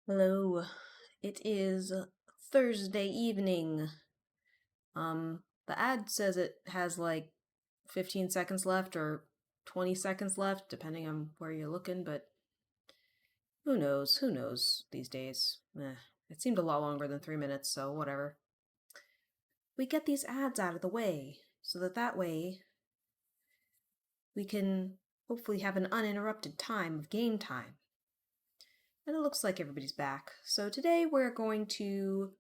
Hello. It is Thursday evening. The ad says it has like 15 seconds left or 20 seconds left, depending on where you're looking, but who knows? Who knows these days? It seemed a lot longer than 3 minutes, so whatever. We get these ads out of the way, so that way we can hopefully have an uninterrupted time of game time. And it looks like everybody's back. So today we're going to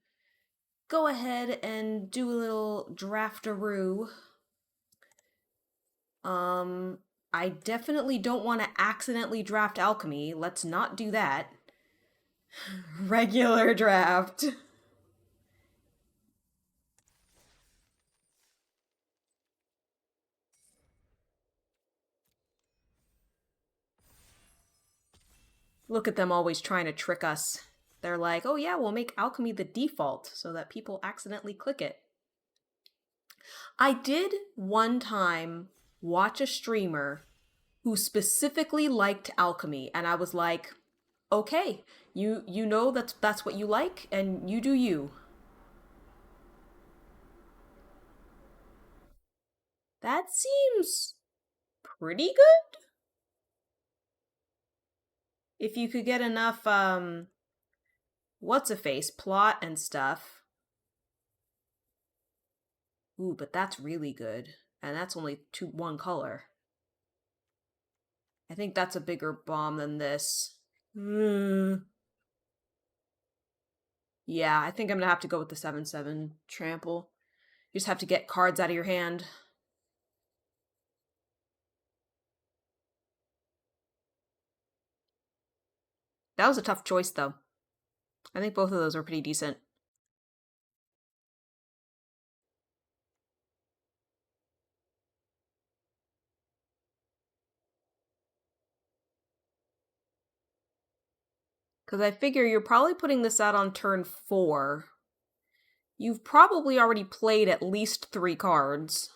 go ahead and do a little draftaroo. Um, I definitely don't want to accidentally draft alchemy. Let's not do that. Regular draft. Look at them always trying to trick us. They're like, oh yeah, we'll make alchemy the default so that people accidentally click it. I did one time watch a streamer who specifically liked alchemy, and I was like, okay, you know that's what you like, and you do you. That seems pretty good. If you could get enough what's a face plot and stuff. Ooh, but that's really good. And that's only one color. I think that's a bigger bomb than this. Yeah, I think I'm gonna have to go with the 7/7 trample. You just have to get cards out of your hand. That was a tough choice though. I think both of those were pretty decent. Because I figure you're probably putting this out on turn 4. You've probably already played at least 3 cards.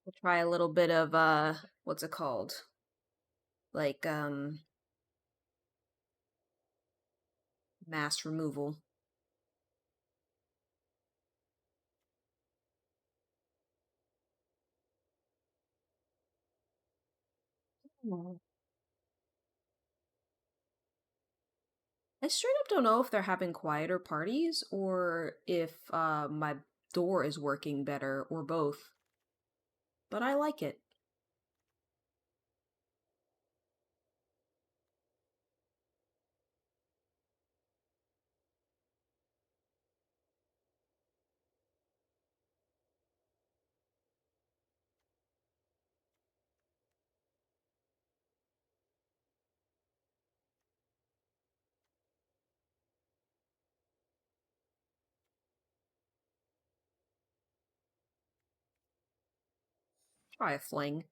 We'll try a little bit of what's it called? Like mass removal. Oh. I straight up don't know if they're having quieter parties or if my door is working better or both. But I like it. Try a fling.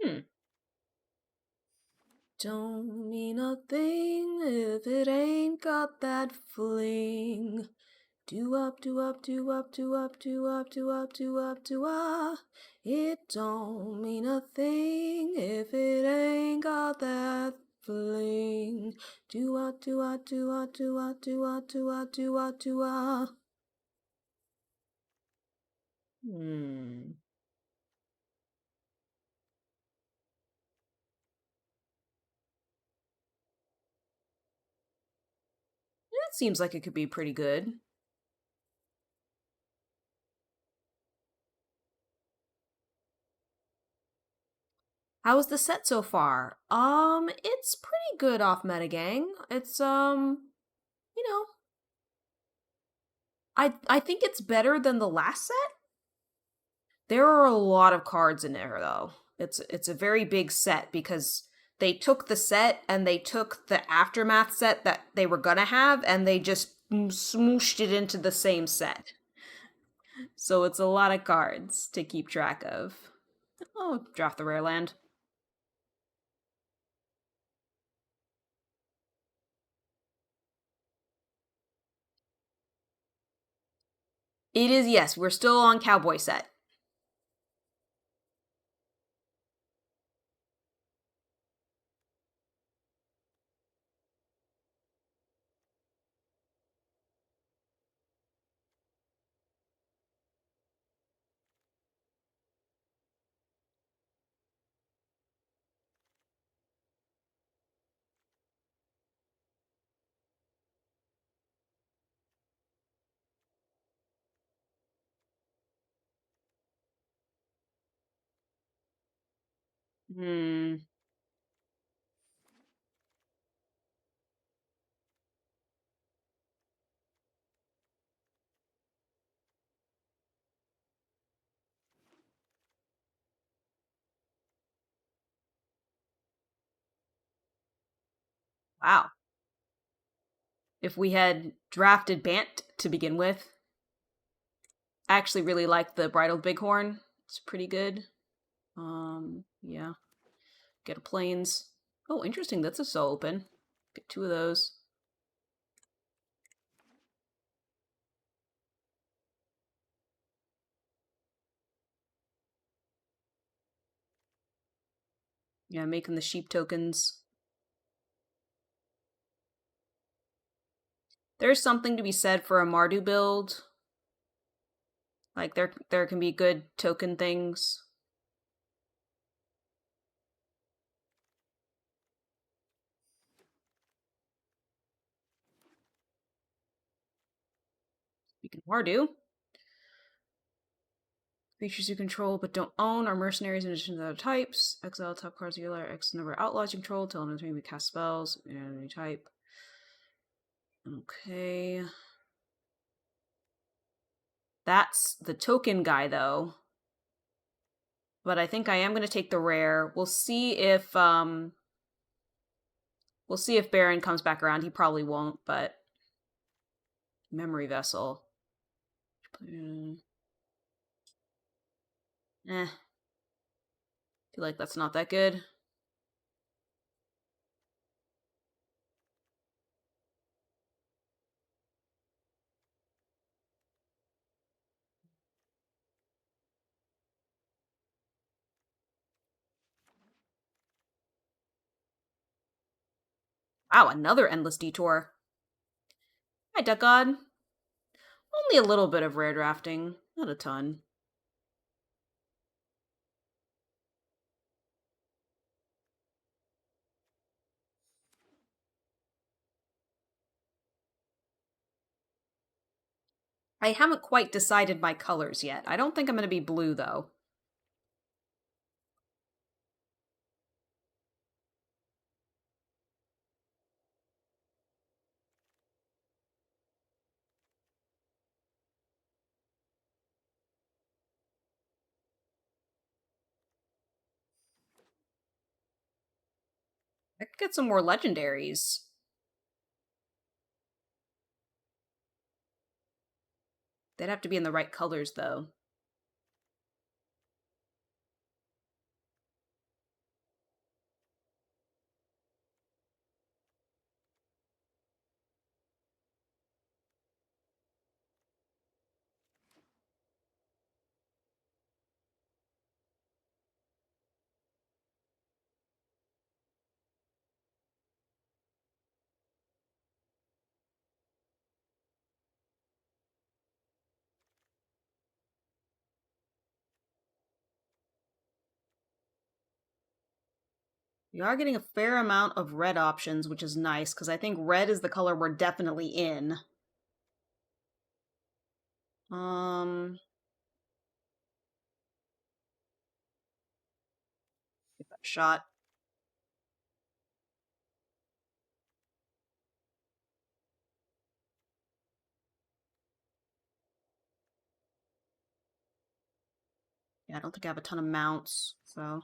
Hmm. Don't mean a thing if it ain't got that fling. Do up, do up, do up, do up, do up, do up, do up, do up. It don't mean a thing if it ain't got that fling. Do up, do up, do up, do up, do up, do up, do up, do up. Hmm. That seems like it could be pretty good. How is the set so far? It's pretty good off Metagang. It's you know, I think it's better than the last set. There are a lot of cards in there though. It's a very big set because they took the set and they took the aftermath set that they were gonna have and they just smooshed it into the same set. So it's a lot of cards to keep track of. Oh, draft the rare land. It is, yes, we're still on cowboy set. Hmm. Wow. If we had drafted Bant to begin with, I actually really like the Bridled Bighorn. It's pretty good. Yeah. Get a planes. Oh, interesting. That's a soul open. Get two of those. Yeah, making the sheep tokens. There's something to be said for a Mardu build. Like there can be good token things. Speaking of Mardu, creatures you control but don't own are mercenaries in addition to other types. Exile top cards of your library, X number of outlaws you control. Tell them to maybe cast spells. Any type. Okay. That's the token guy though. But I think I am gonna take the rare. We'll see if Baron comes back around. He probably won't, but memory vessel. Eh. Feel like that's not that good. Wow, another endless detour. Hi, Duck God. Only a little bit of rare drafting, not a ton. I haven't quite decided my colors yet. I don't think I'm going to be blue, though. I could get some more legendaries. They'd have to be in the right colors, though. We are getting a fair amount of red options, which is nice, because I think red is the color we're definitely in. Um, shot. Yeah, I don't think I have a ton of mounts, so.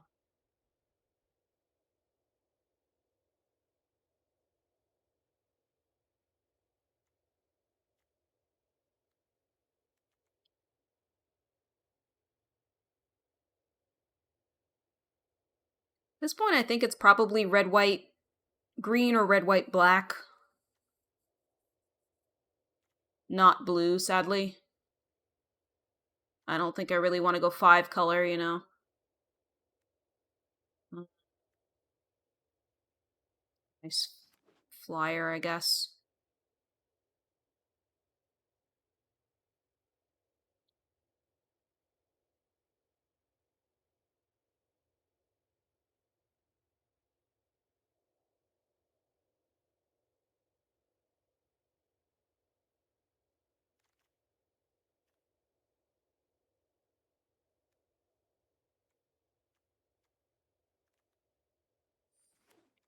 At this point, I think it's probably red, white, green, or red, white, black. Not blue, sadly. I don't think I really want to go 5-color, you know? Nice flyer, I guess.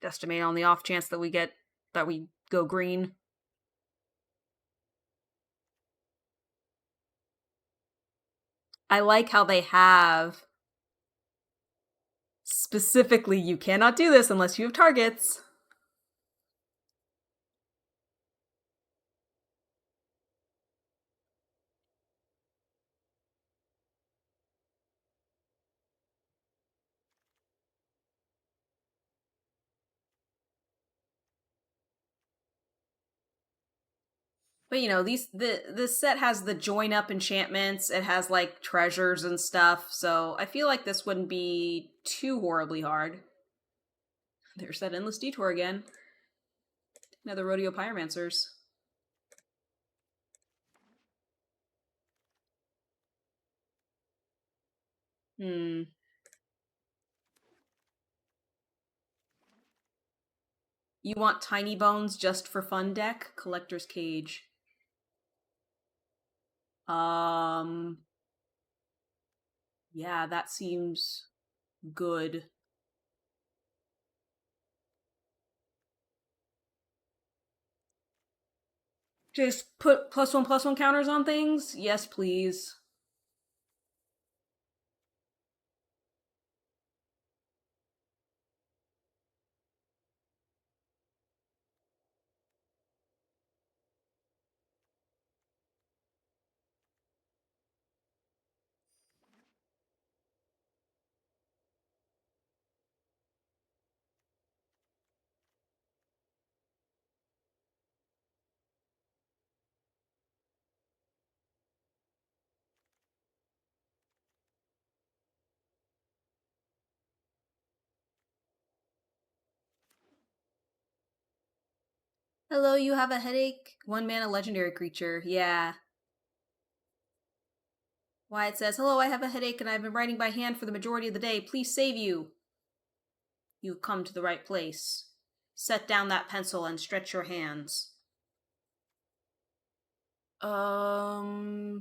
Estimate on the off chance that we go green. I like how they have specifically you cannot do this unless you have targets. But you know, this set has the join up enchantments, it has like treasures and stuff, so I feel like this wouldn't be too horribly hard. There's that endless detour again. Another rodeo pyromancers. Hmm. You want Tiny Bones just for fun deck? Collector's Cage. Um yeah, that seems good. Just put +1/+1 counters on things? Yes, please. Hello, you have a headache? 1 mana legendary creature. Yeah. Why it says, hello, I have a headache and I've been writing by hand for the majority of the day. Please save you. You've come to the right place. Set down that pencil and stretch your hands. Hmm.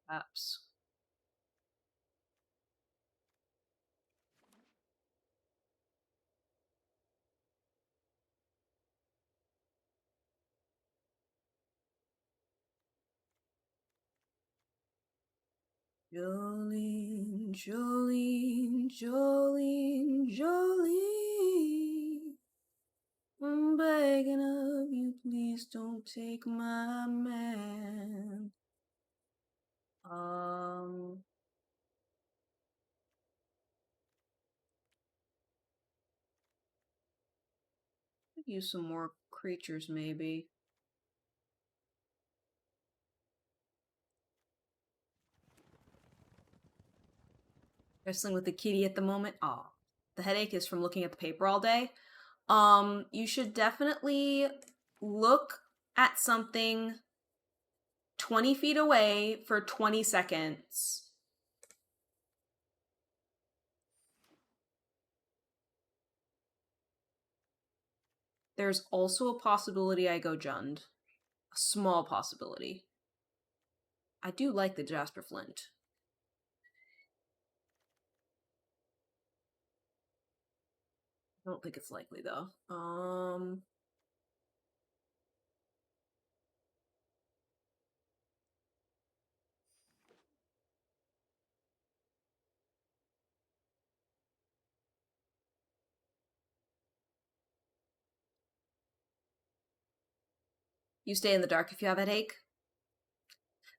Perhaps. Jolene, Jolene, Jolene, Jolene. I'm begging of you, please don't take my man. Could use some more creatures, maybe. Wrestling with the kitty at the moment. Oh, the headache is from looking at the paper all day. You should definitely look at something 20 feet away for 20 seconds. There's also a possibility I go Jund. A small possibility. I do like the Jasper Flint. I don't think it's likely though. You stay in the dark if you have a headache.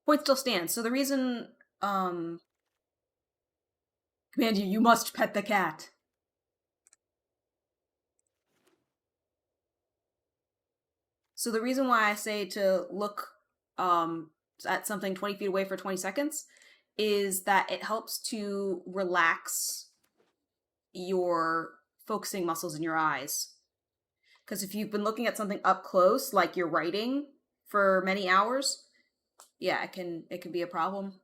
Point still stands. So the reason, command you must pet the cat. So the reason why I say to look at something 20 feet away for 20 seconds is that it helps to relax your focusing muscles in your eyes. Because if you've been looking at something up close, like you're writing for many hours, yeah, it can be a problem.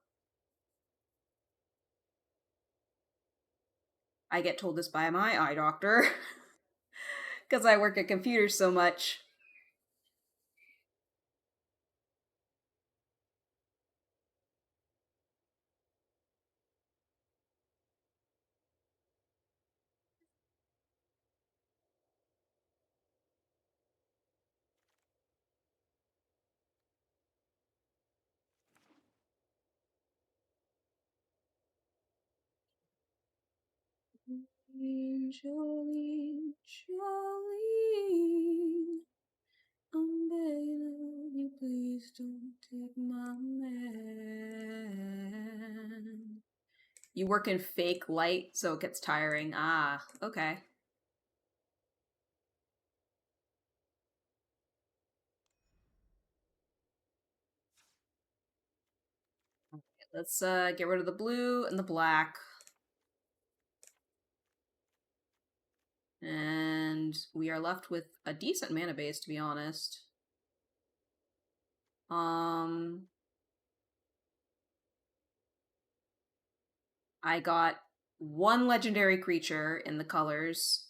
I get told this by my eye doctor because I work at computers so much. Jolene, Jolene, I'm begging you, please don't take my man. You work in fake light, so it gets tiring. Ah, okay. Let's get rid of the blue and the black. And we are left with a decent mana base, to be honest. I got one legendary creature in the colors.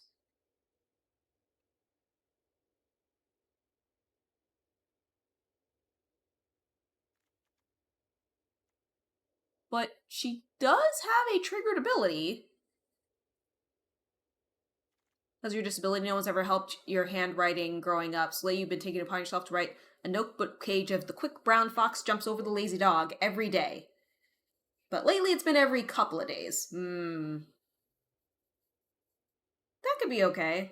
But she does have a triggered ability. Has your disability no one's ever helped your handwriting growing up? So you've been taking it upon yourself to write a notebook page of the quick brown fox jumps over the lazy dog every day. But lately it's been every couple of days. That could be okay.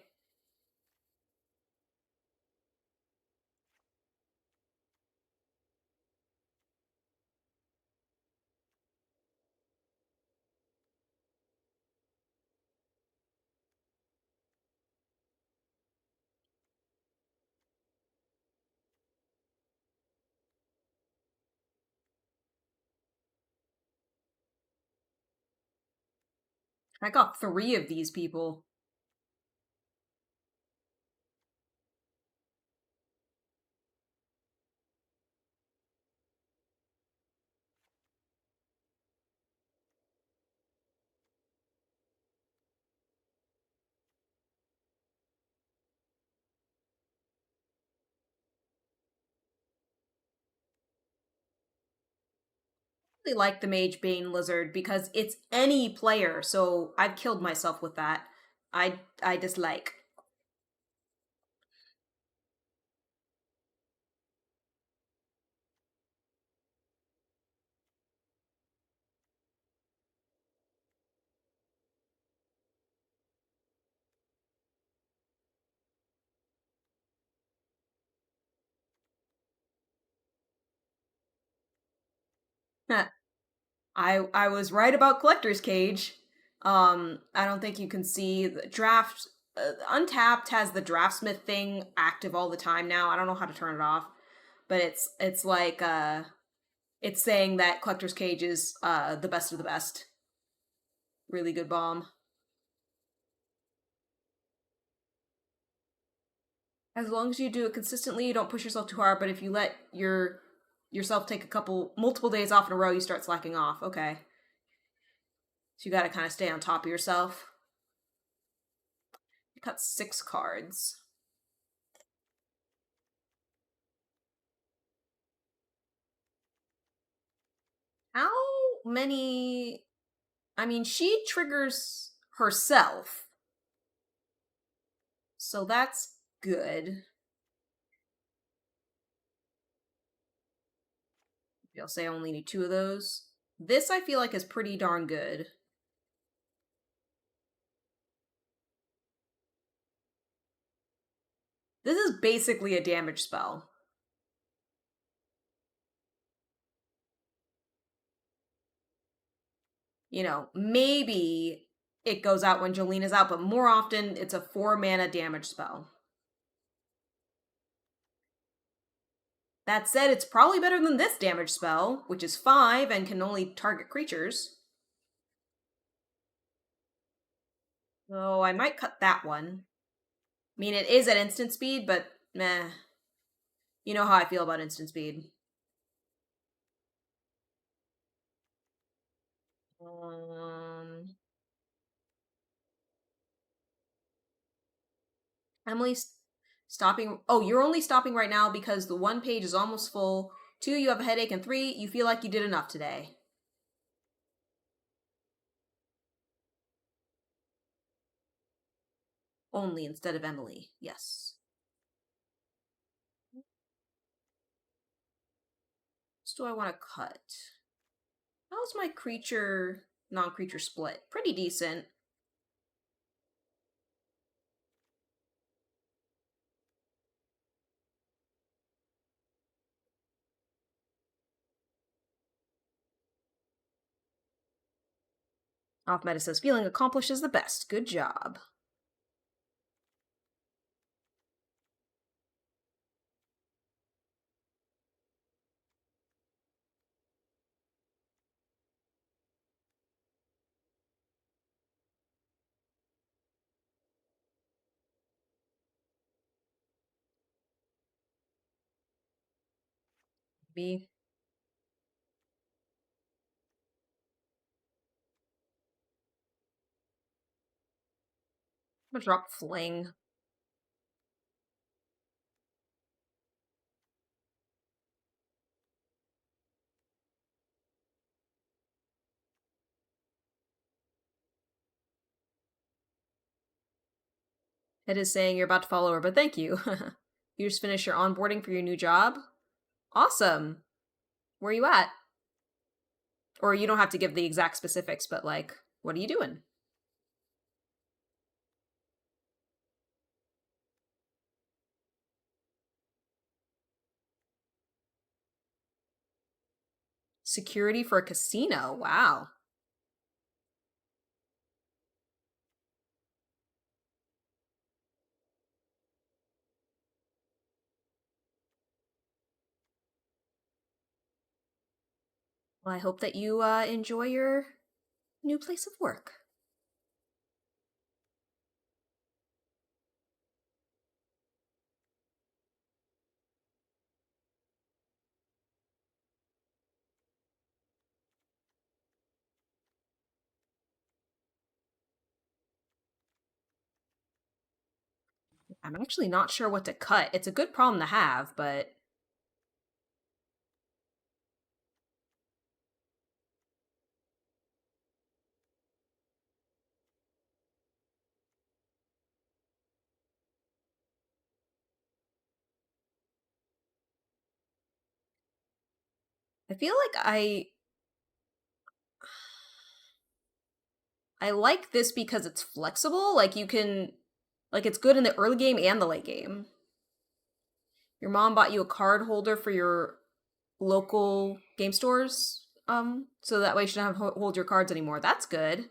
I got 3 of these people. I really like the Mage Bane Lizard because it's any player, so I've killed myself with that. I dislike. I was right about Collector's Cage. I don't think you can see the draft. Untapped has the draftsmith thing active all the time now. I don't know how to turn it off, but it's like it's saying that Collector's Cage is the best of the best. Really good bomb. As long as you do it consistently, you don't push yourself too hard. But if you let yourself take multiple days off in a row, you start slacking off. Okay, so you got to kind of stay on top of yourself. You cut 6 cards. many. I mean, she triggers herself, so that's good. I'll say I only need 2 of those. This I feel like is pretty darn good. This is basically a damage spell. You know, maybe it goes out when Jolene is out, but more often it's a 4 mana damage spell. That said, it's probably better than this damage spell, which is 5 and can only target creatures. So I might cut that one. I mean, it is at instant speed, but meh. You know how I feel about instant speed. Emily's stopping. Oh, you're only stopping right now because the 1 page is almost full. 2, you have a headache, and 3, you feel like you did enough today. Only instead of Emily, yes. What do I want to cut? How's my creature non-creature split? Pretty decent. Off Meta says feeling accomplished is the best. Good job. B. I'm gonna drop Fling. It is saying you're about to follow her, but thank you. You just finished your onboarding for your new job? Awesome. Where are you at? Or you don't have to give the exact specifics, but like, what are you doing? Security for a casino. Wow. Well, I hope that you enjoy your new place of work. I'm actually not sure what to cut. It's a good problem to have, but I feel like I like this because it's flexible. Like you can like it's good in the early game and the late game. Your mom bought you a card holder for your local game stores, so that way you shouldn't have to hold your cards anymore. That's good.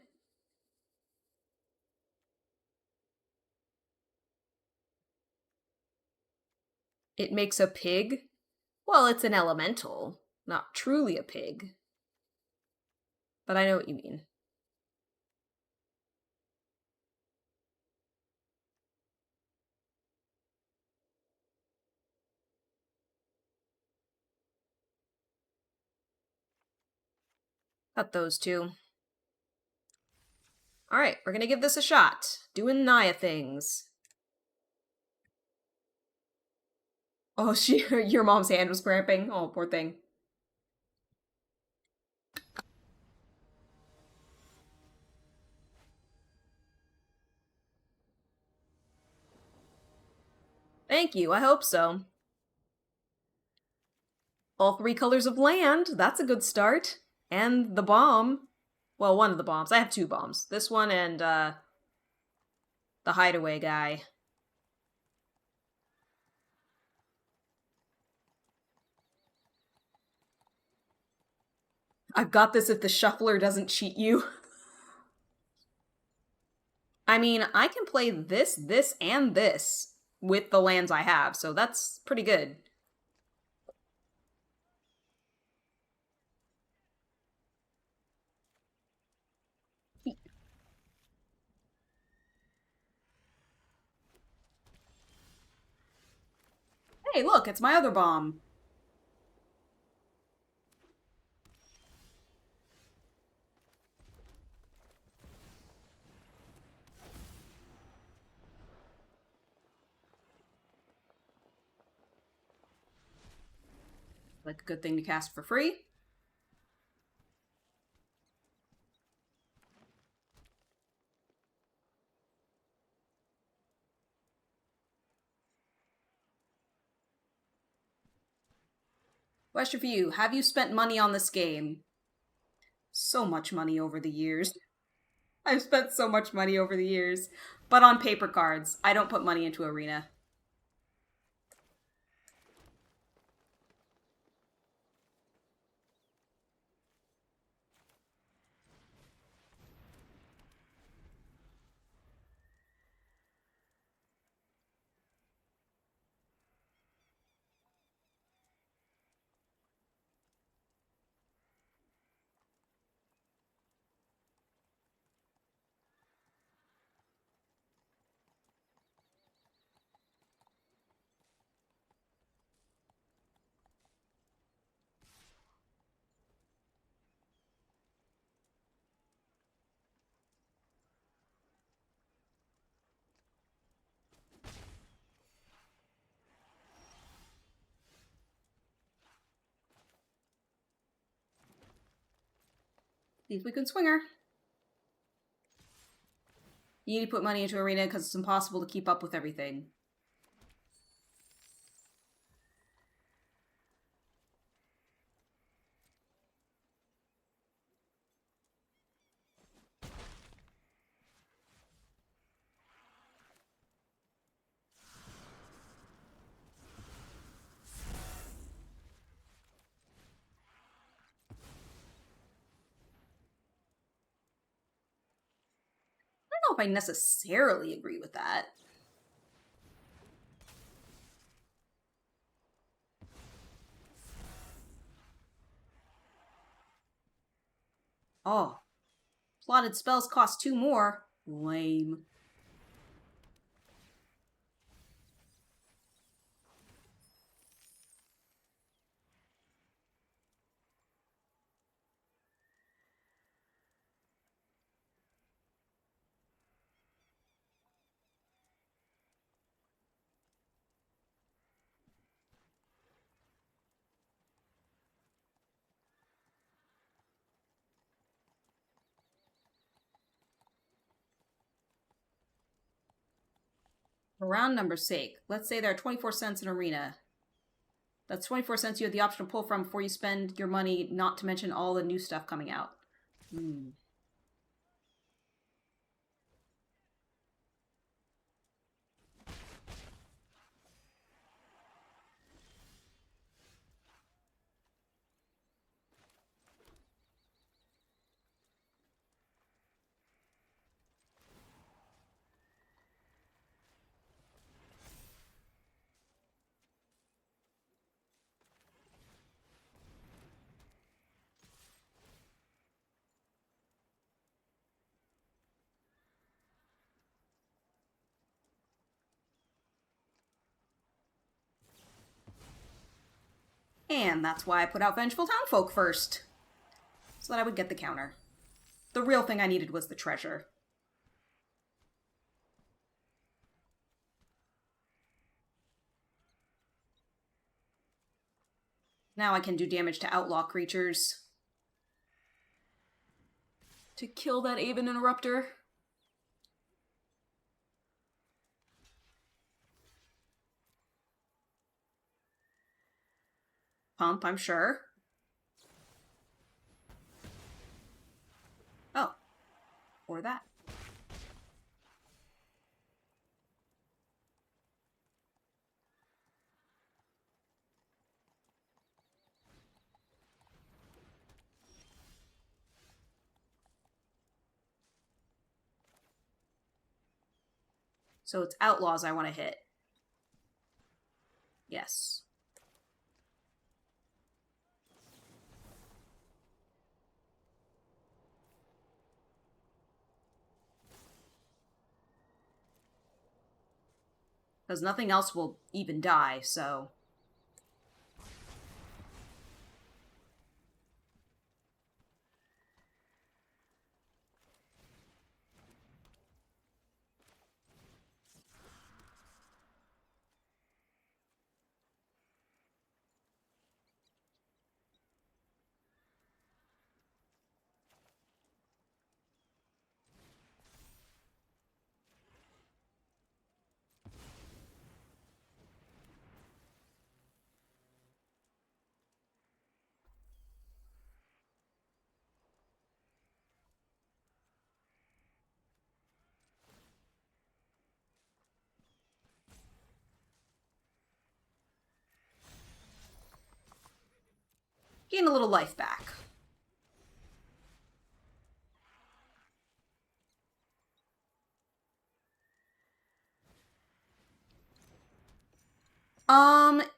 It makes a pig. Well, it's an elemental, not truly a pig. But I know what you mean. Cut those two. Alright, we're gonna give this a shot. Doing Naya things. Oh, your mom's hand was cramping. Oh, poor thing. Thank you, I hope so. All 3 colors of land, that's a good start. And the bomb. Well, one of the bombs. I have 2 bombs. This one and, the hideaway guy. I've got this if the shuffler doesn't cheat you. I mean, I can play this, this, and this with the lands I have, so that's pretty good. Hey, look, it's my other bomb. Like a good thing to cast for free. Question for you. Have you spent money on this game? So much money over the years. I've spent so much money over the years. But on paper cards. I don't put money into Arena. Leave we can swinger. You need to put money into Arena because it's impossible to keep up with everything. I don't know if I necessarily agree with that. Oh. Plotted spells cost 2 more. Lame. For round number's sake, let's say there are 24 cents in Arena. That's 24 cents you have the option to pull from before you spend your money, not to mention all the new stuff coming out. And that's why I put out Vengeful Townfolk first. So that I would get the counter. The real thing I needed was the treasure. Now I can do damage to outlaw creatures. To kill that Aven Interrupter. pump, I'm sure. Oh, or that. So it's Outlaws I want to hit. Yes. Because nothing else will even die, so... Gain a little life back.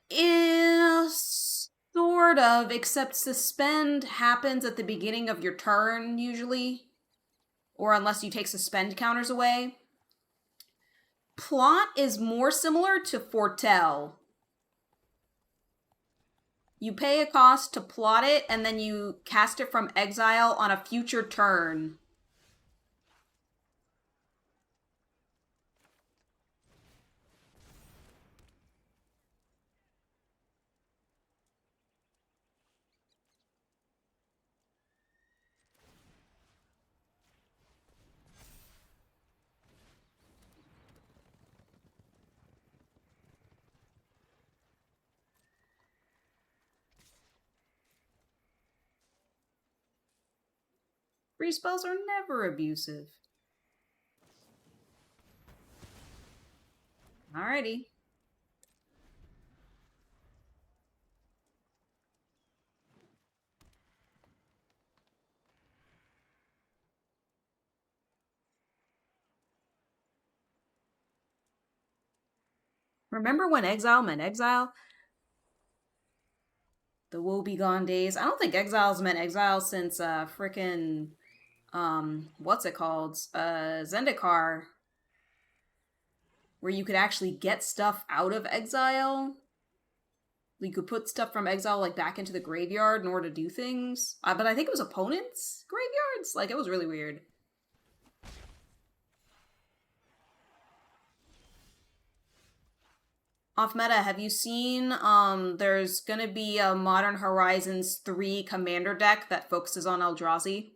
Is sort of, except suspend happens at the beginning of your turn, usually. Or unless you take suspend counters away. Plot is more similar to foretell. You pay a cost to plot it, and then you cast it from exile on a future turn. Free spells are never abusive. Alrighty. Remember when exile meant exile? The woebegone days. I don't think exile's meant exile since frickin' what's it called? Zendikar, where you could actually get stuff out of exile. You could put stuff from exile like back into the graveyard in order to do things. But I think it was opponents' graveyards. Like, it was really weird. Off meta, have you seen there's gonna be a Modern Horizons 3 commander deck that focuses on Eldrazi?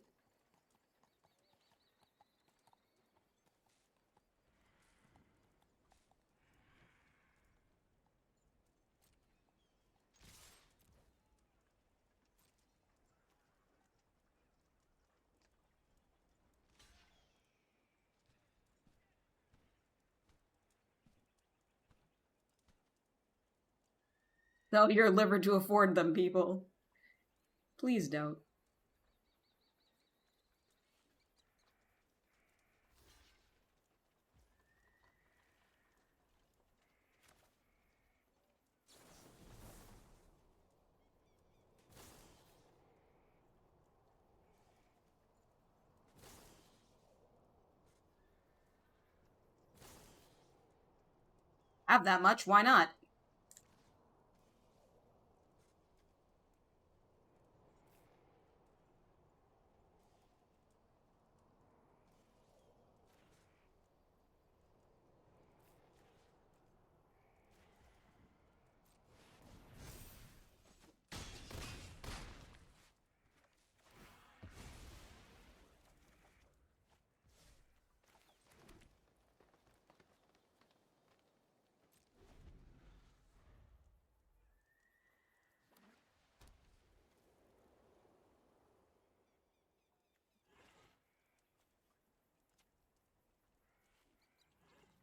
No, you're at liberty to afford them, people. Please don't. Have that much, why not?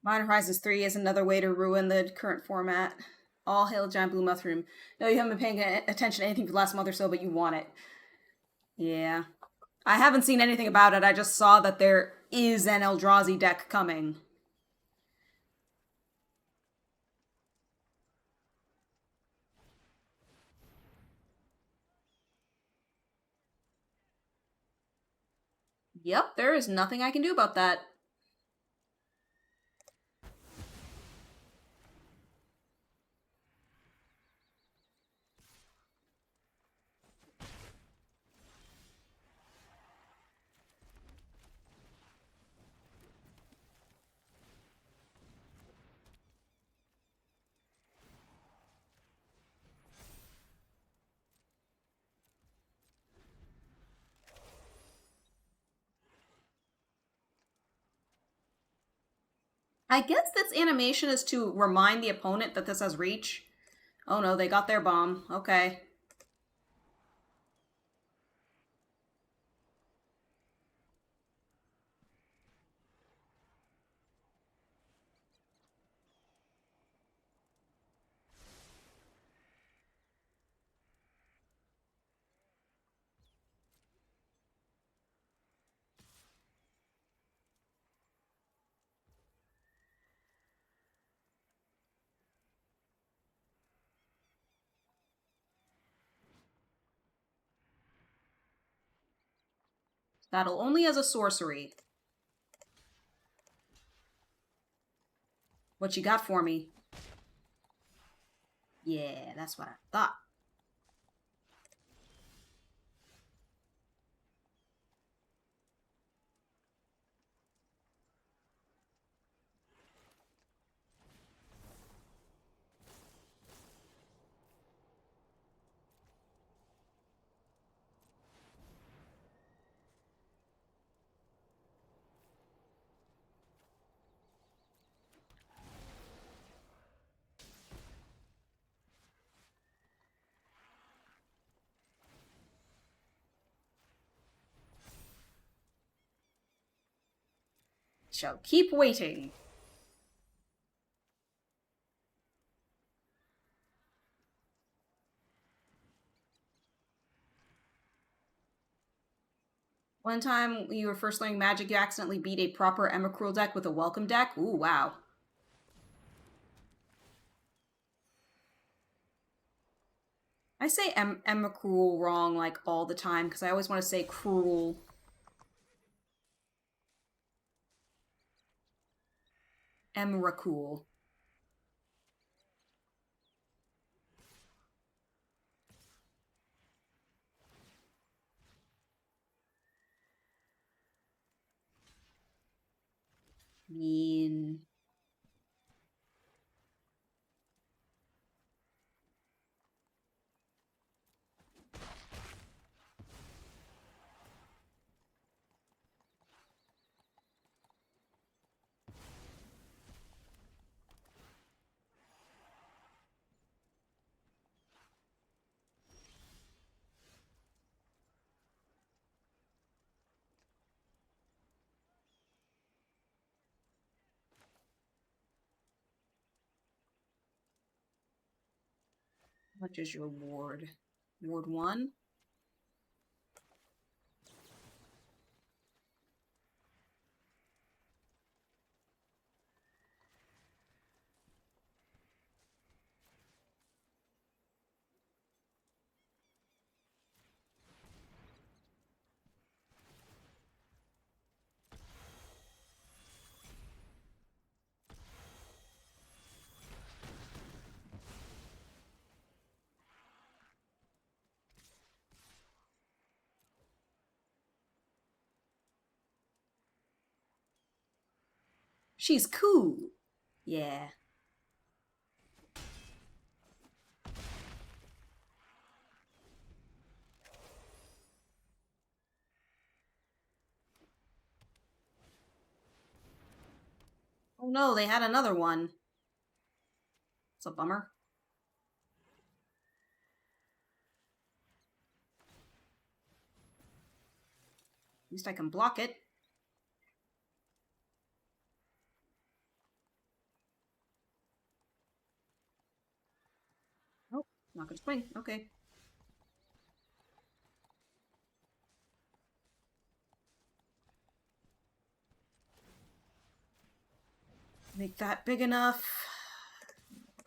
Modern Horizons 3 is another way to ruin the current format. All hail giant blue mushroom. No, you haven't been paying attention to anything for the last month or so, but you want it. Yeah. I haven't seen anything about it. I just saw that there is an Eldrazi deck coming. Yep, there is nothing I can do about that. I guess this animation is to remind the opponent that this has reach. Oh no, they got their bomb. Okay. Battle only as a sorcery. What you got for me? Yeah, that's what I thought. Shall keep waiting. One time you were first learning Magic, you accidentally beat a proper Emrakul deck with a Welcome deck. Ooh, wow. I say Emrakul wrong like all the time because I always want to say cruel. Emrakul. Mean. What is your ward? Ward 1? She's cool. Yeah. Oh no, they had another one. It's a bummer. At least I can block it. Swing, okay. Make that big enough.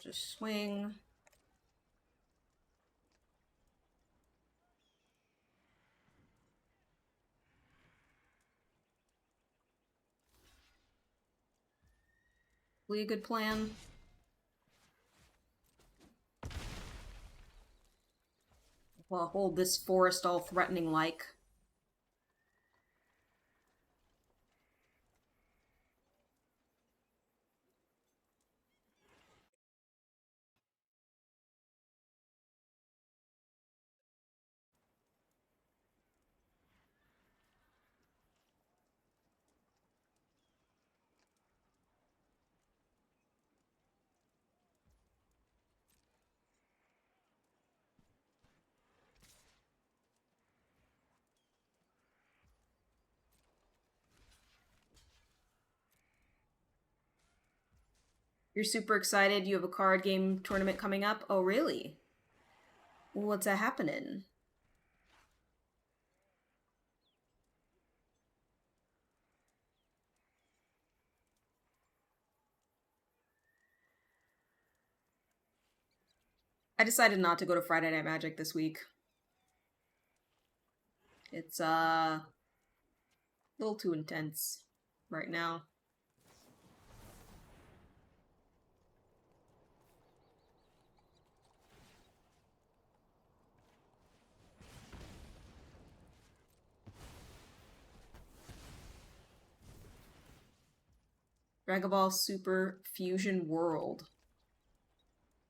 Just swing. Really a good plan. Well, hold this forest all threatening like. You're super excited. You have a card game tournament coming up. Oh, really? What's that happening? I decided not to go to Friday Night Magic this week. It's a little too intense right now. Dragon Ball Super Fusion World.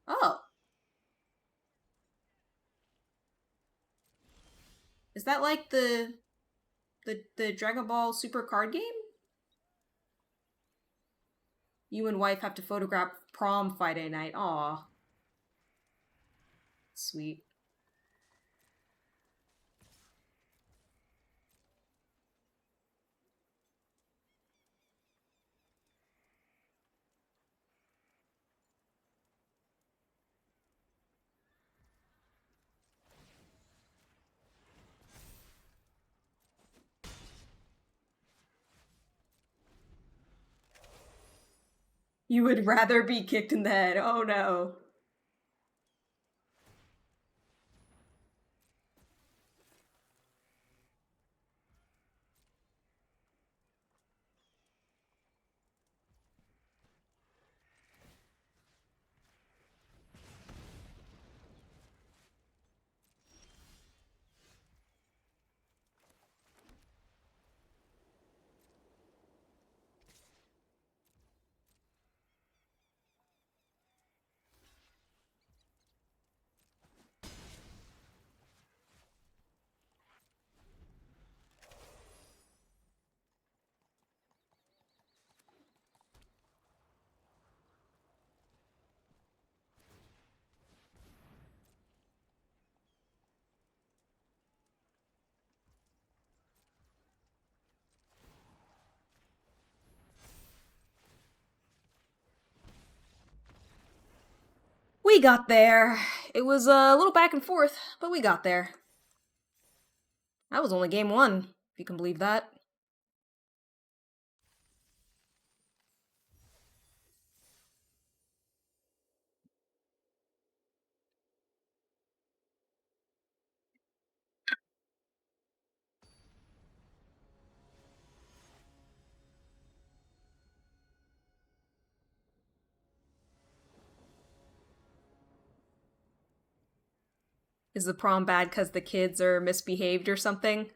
Oh. Is that like the Dragon Ball Super card game? You and wife have to photograph prom Friday night. Aw. Sweet. You would rather be kicked in the head. Oh no. We got there. It was a little back and forth, but we got there. That was only game one, if you can believe that. Is the prom bad because the kids are misbehaved or something?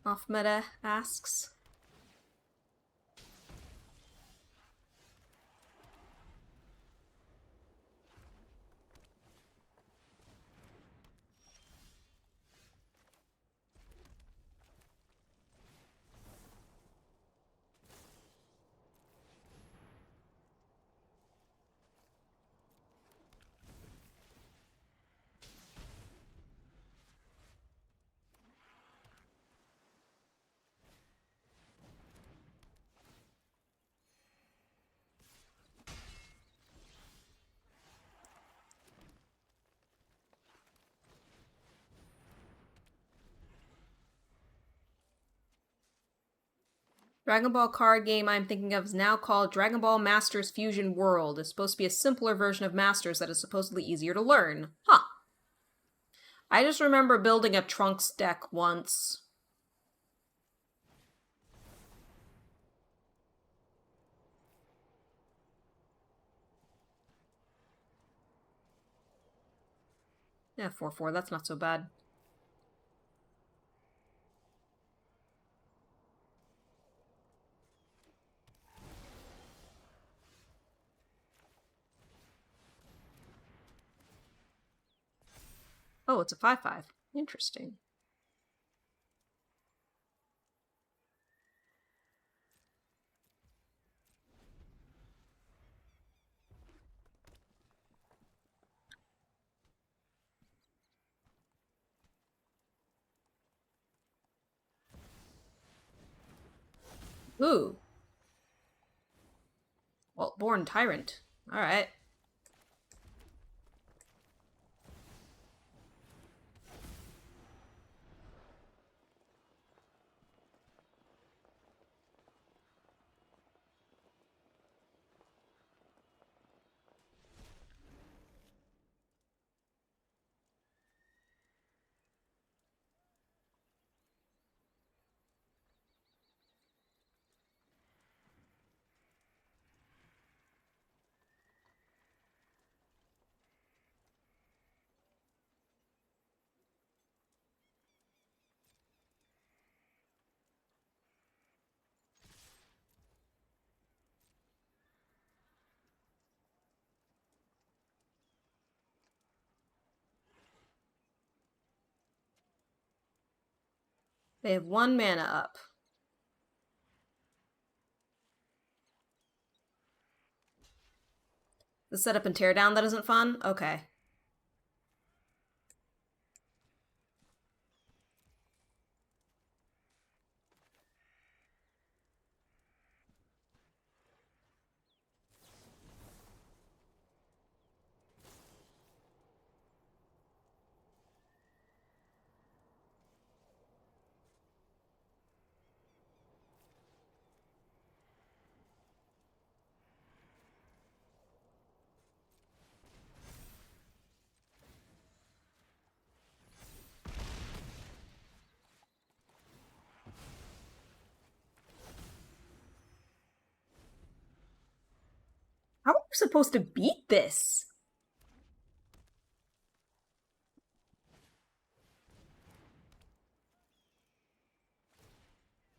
Off Meta asks. Dragon Ball card game I'm thinking of is now called Dragon Ball Masters Fusion World. It's supposed to be a simpler version of Masters that is supposedly easier to learn. Huh. I just remember building a Trunks deck once. Yeah, 4-4, that's not so bad. Oh, it's a 5-5. Interesting. Ooh. Well, Born Tyrant. Alright. They have 1 mana up. The setup and teardown that isn't fun? Okay. How are we supposed to beat this?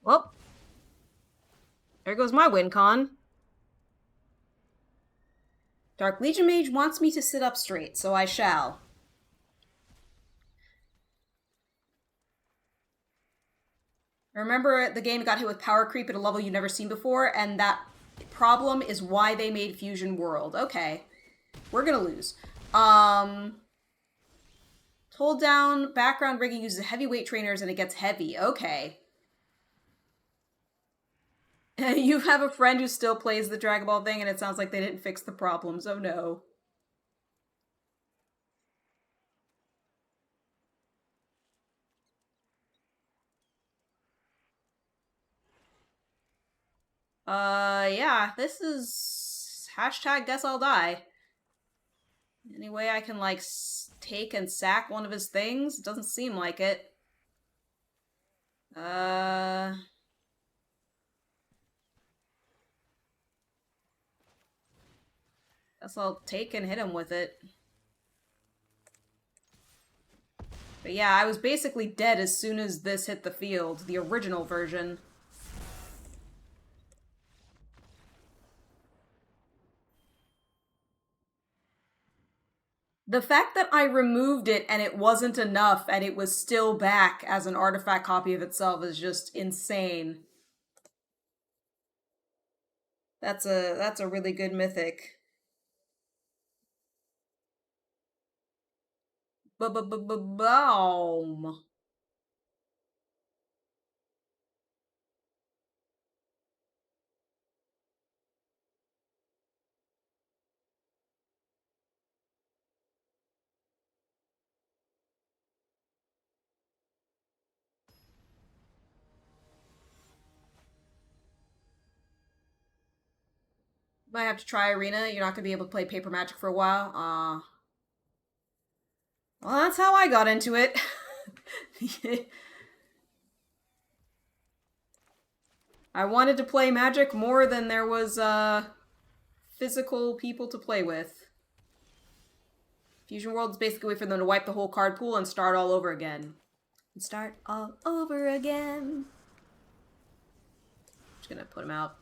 Well, there goes my win con. Dark Legion Mage wants me to sit up straight, so I shall. Remember, the game got hit with power creep at a level you've never seen before, and that problem is why they made Fusion World. Okay. We're gonna lose. Hold down, background rigging uses heavyweight trainers and it gets heavy. Okay. You have a friend who still plays the Dragon Ball thing and it sounds like they didn't fix the problems. Oh no. Yeah, this is hashtag guess I'll die. Any way I can, like, take and sack one of his things? It doesn't seem like it. Guess I'll take and hit him with it. But yeah, I was basically dead as soon as this hit the field, the original version. The fact that I removed it and it wasn't enough and it was still back as an artifact copy of itself is just insane. That's a really good mythic. Boom. might have to try Arena. You're not gonna be able to play Paper Magic for a while. Well, that's how I got into it. I wanted to play Magic more than there was physical people to play with. Fusion World is basically a way for them to wipe the whole card pool and start all over again. Just gonna put him out.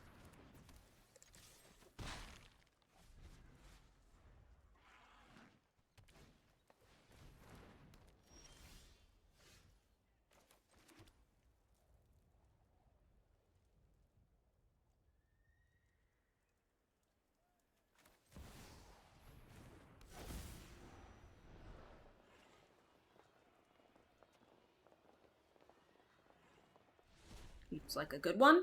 Seems like a good one.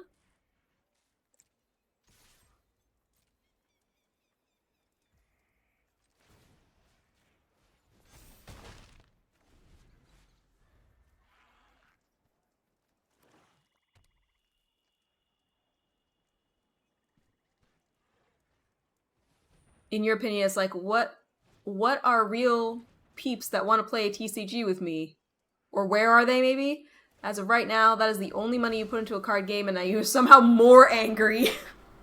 In your opinion, it's like what are real peeps that want to play a TCG with me? Or where are they, maybe? As of right now, that is the only money you put into a card game, and now you're somehow more angry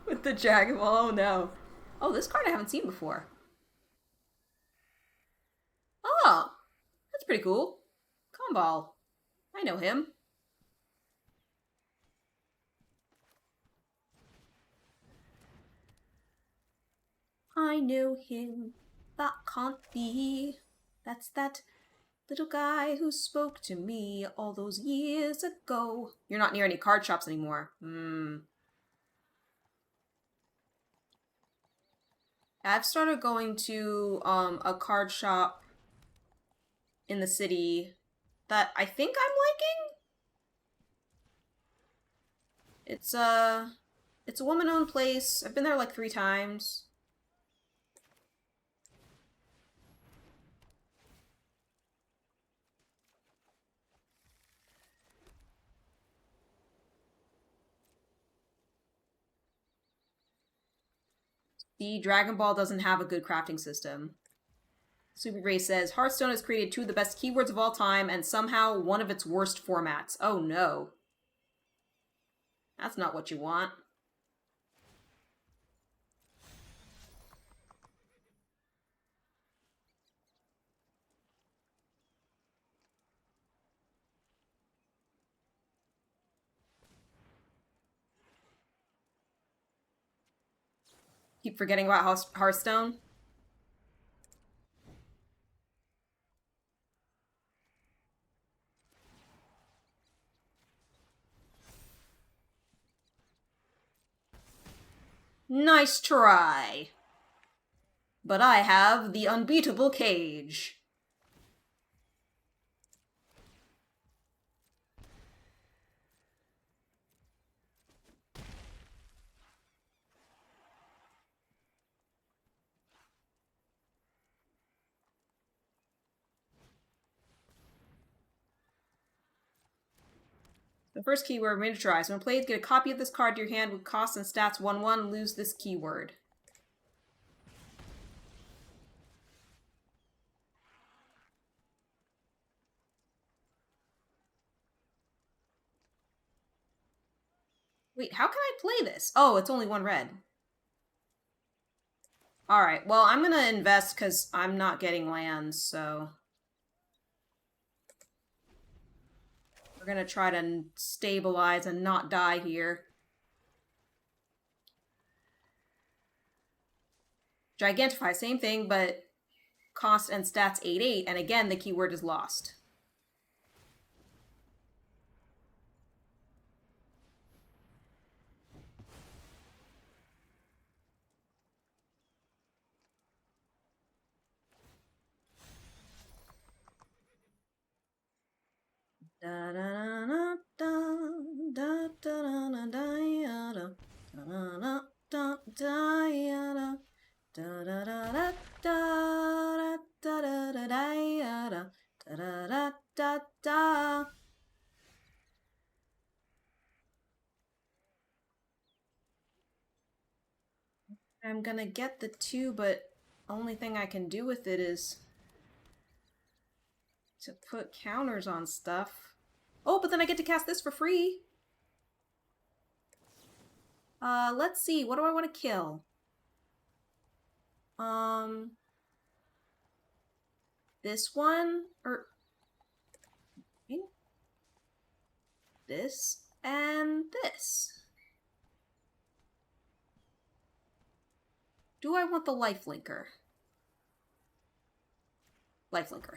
with the Dragon Ball. Oh no. Oh, this card I haven't seen before. Oh, that's pretty cool. Comball. I know him. I know him. That can't be. That's that little guy who spoke to me all those years ago. You're not near any card shops anymore. I've started going to a card shop in the city that I think I'm liking. It's a woman-owned place. I've been there like 3 times. The Dragon Ball doesn't have a good crafting system. Super Ray says, Hearthstone has created 2 of the best keywords of all time and somehow one of its worst formats. Oh no. That's not what you want. Keep forgetting about Hearthstone. Nice try. But I have the unbeatable cage. The first keyword, miniaturize. When played, get a copy of this card to your hand with costs and stats 1/1. Lose this keyword. Wait, how can I play this? Oh, it's only 1 red. Alright, well, I'm gonna invest because I'm not getting lands, so... We're gonna try to stabilize and not die here. Gigantify, same thing, but cost and stats 8/8, and again, the keyword is lost. Da da da da da da da da da da da da da da da da da da da. I'm I'm gonna get the 2, but only thing I can do with it is to put counters on stuff. Oh, but then I get to cast this for free. Let's see. What do I want to kill? This one? Or... this and this. Do I want the lifelinker? Lifelinker.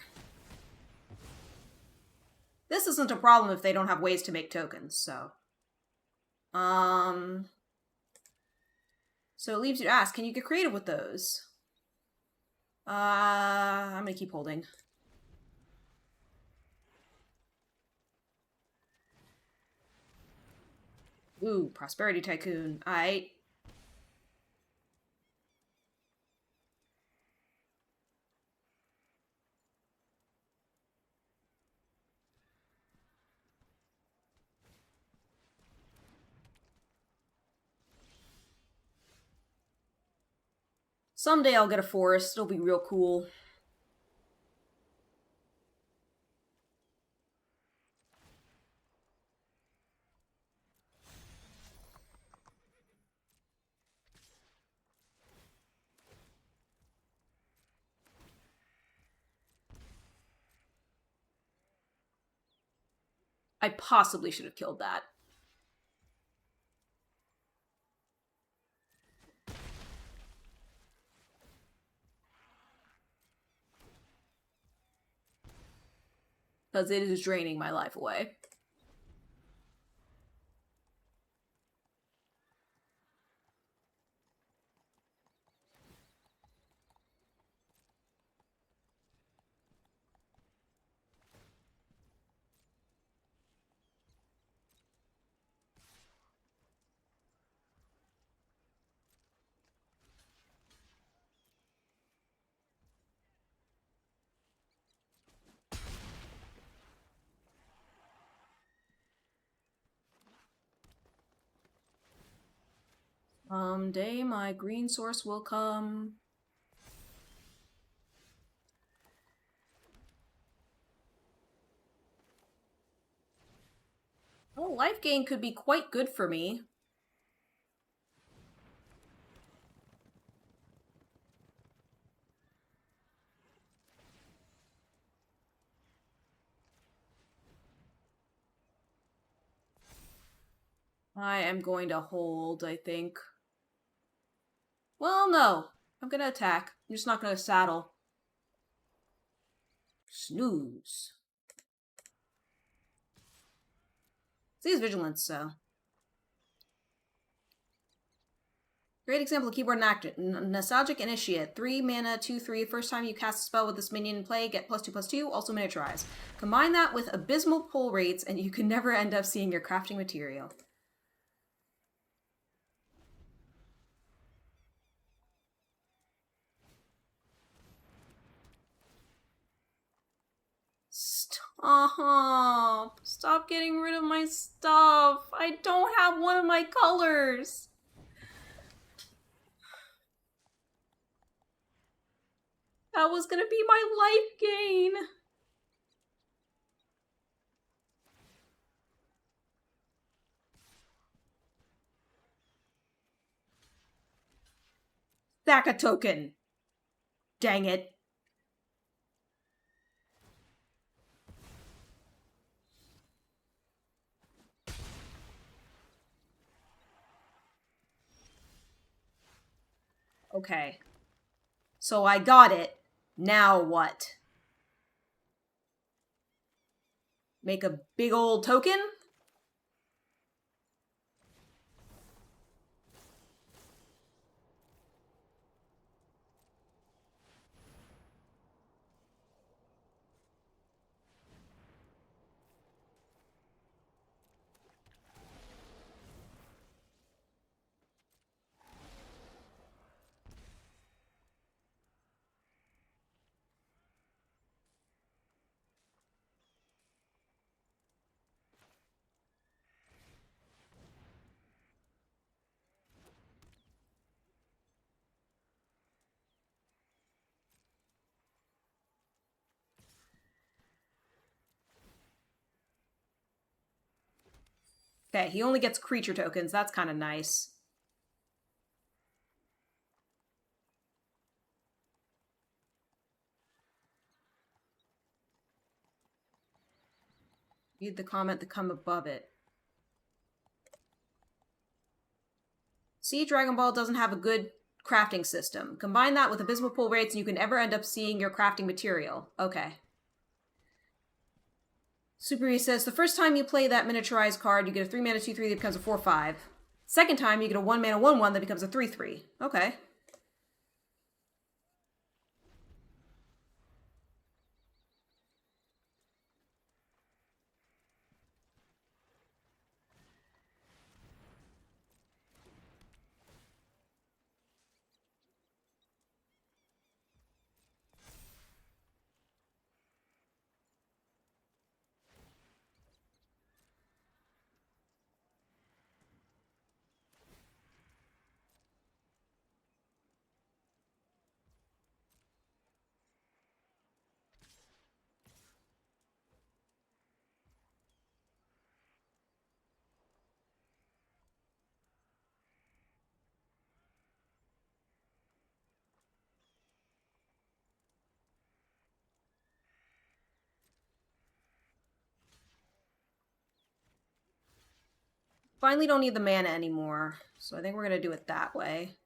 This isn't a problem if they don't have ways to make tokens, so... So it leaves you to ask, can you get creative with those? I'm gonna keep holding. Ooh, Prosperity Tycoon. Aight. Someday I'll get a forest. It'll be real cool. I possibly should have killed that. Because it is draining my life away. Someday my green source will come. Oh, life gain could be quite good for me. I am going to hold, I think. Well, no. I'm gonna attack. I'm just not gonna saddle. Snooze. Seize Vigilance, so. Great example of keyboard and actor. Nostalgic Initiate. 3 mana, 2/3. First time you cast a spell with this minion in play, get +2/+2, also miniaturize. Combine that with abysmal pull rates, and you can never end up seeing your crafting material. Stop! Stop getting rid of my stuff! I don't have one of my colors! That was gonna be my life gain! Sack a token! Dang it. Okay. So I got it. Now what? Make a big old token? Okay, he only gets creature tokens. That's kind of nice. Read the comment that come above it. See, Dragon Ball doesn't have a good crafting system. Combine that with abysmal pull rates and you can never end up seeing your crafting material. Okay. Super E says, the first time you play that miniaturized card, you get a 3 mana 2/3 that becomes a 4/5. Second time, you get a 1 mana 1/1 that becomes a 3/3. Okay. Finally don't need the mana anymore, so I think we're going to do it that way.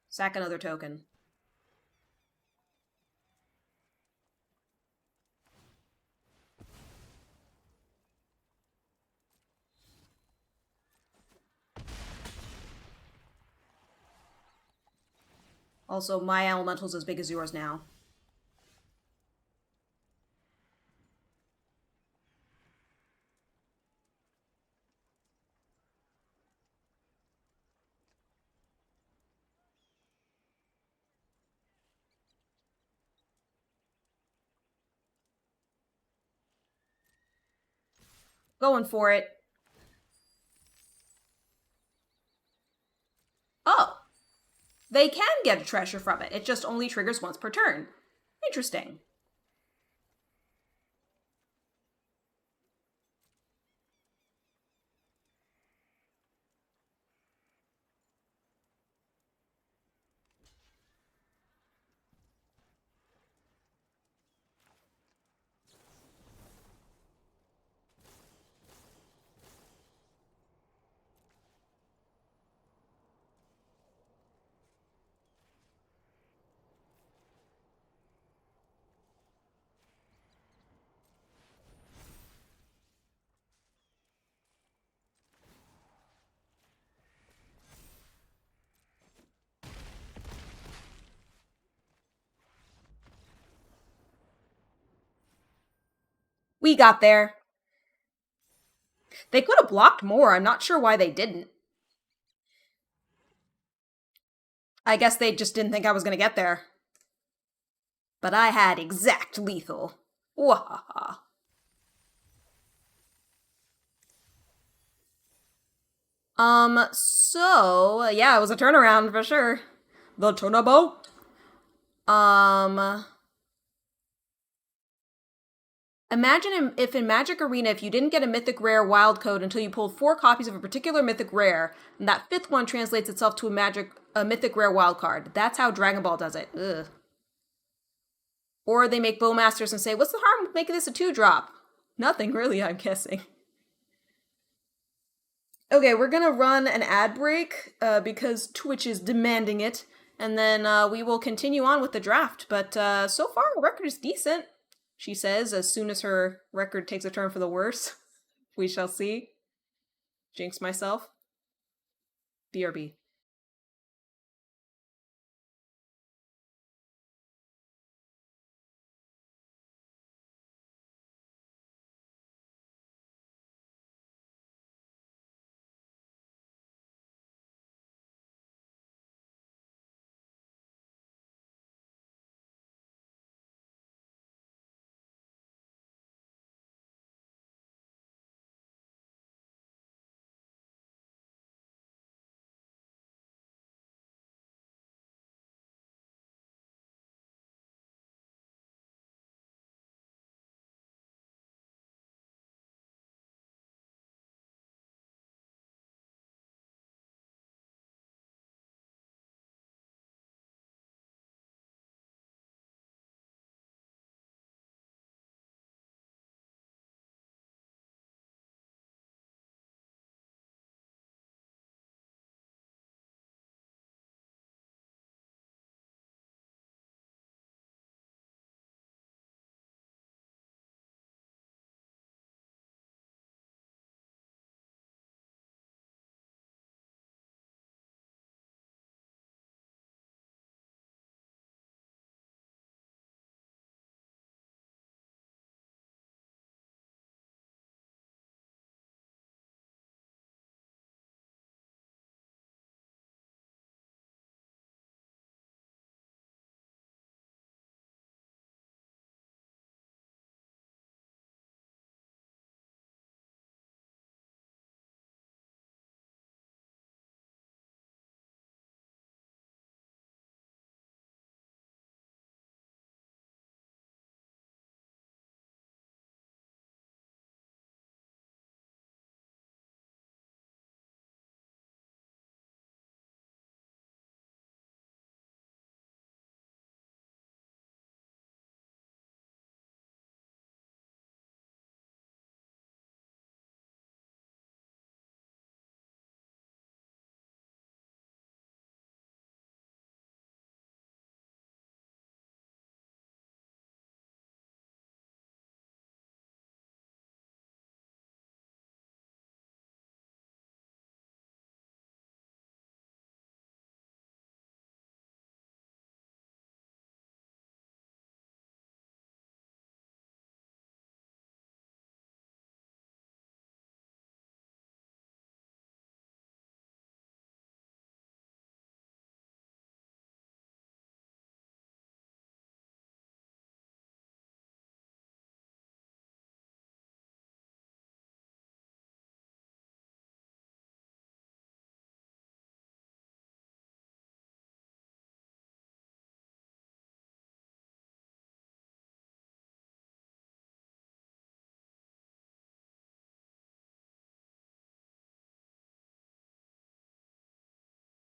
Sack another token. Also, my elemental's as big as yours now. Going for it. Oh. They can get a treasure from it. It just only triggers once per turn. Interesting. We got there. They could have blocked more. I'm not sure why they didn't. I guess they just didn't think I was going to get there. But I had exact lethal. Wahaha. So, yeah, it was a turnaround for sure. The turnabout. Imagine if in Magic Arena, if you didn't get a Mythic Rare wild code until you pulled 4 copies of a particular Mythic Rare, and that 5th one translates itself to a Mythic Rare wild card. That's how Dragon Ball does it. Ugh. Or they make Bowmasters and say, what's the harm of making this a 2-drop? Nothing, really, I'm guessing. Okay, we're gonna run an ad break because Twitch is demanding it, and then we will continue on with the draft. But so far, our record is decent, she says, as soon as her record takes a turn for the worse. We shall see. Jinx myself. BRB.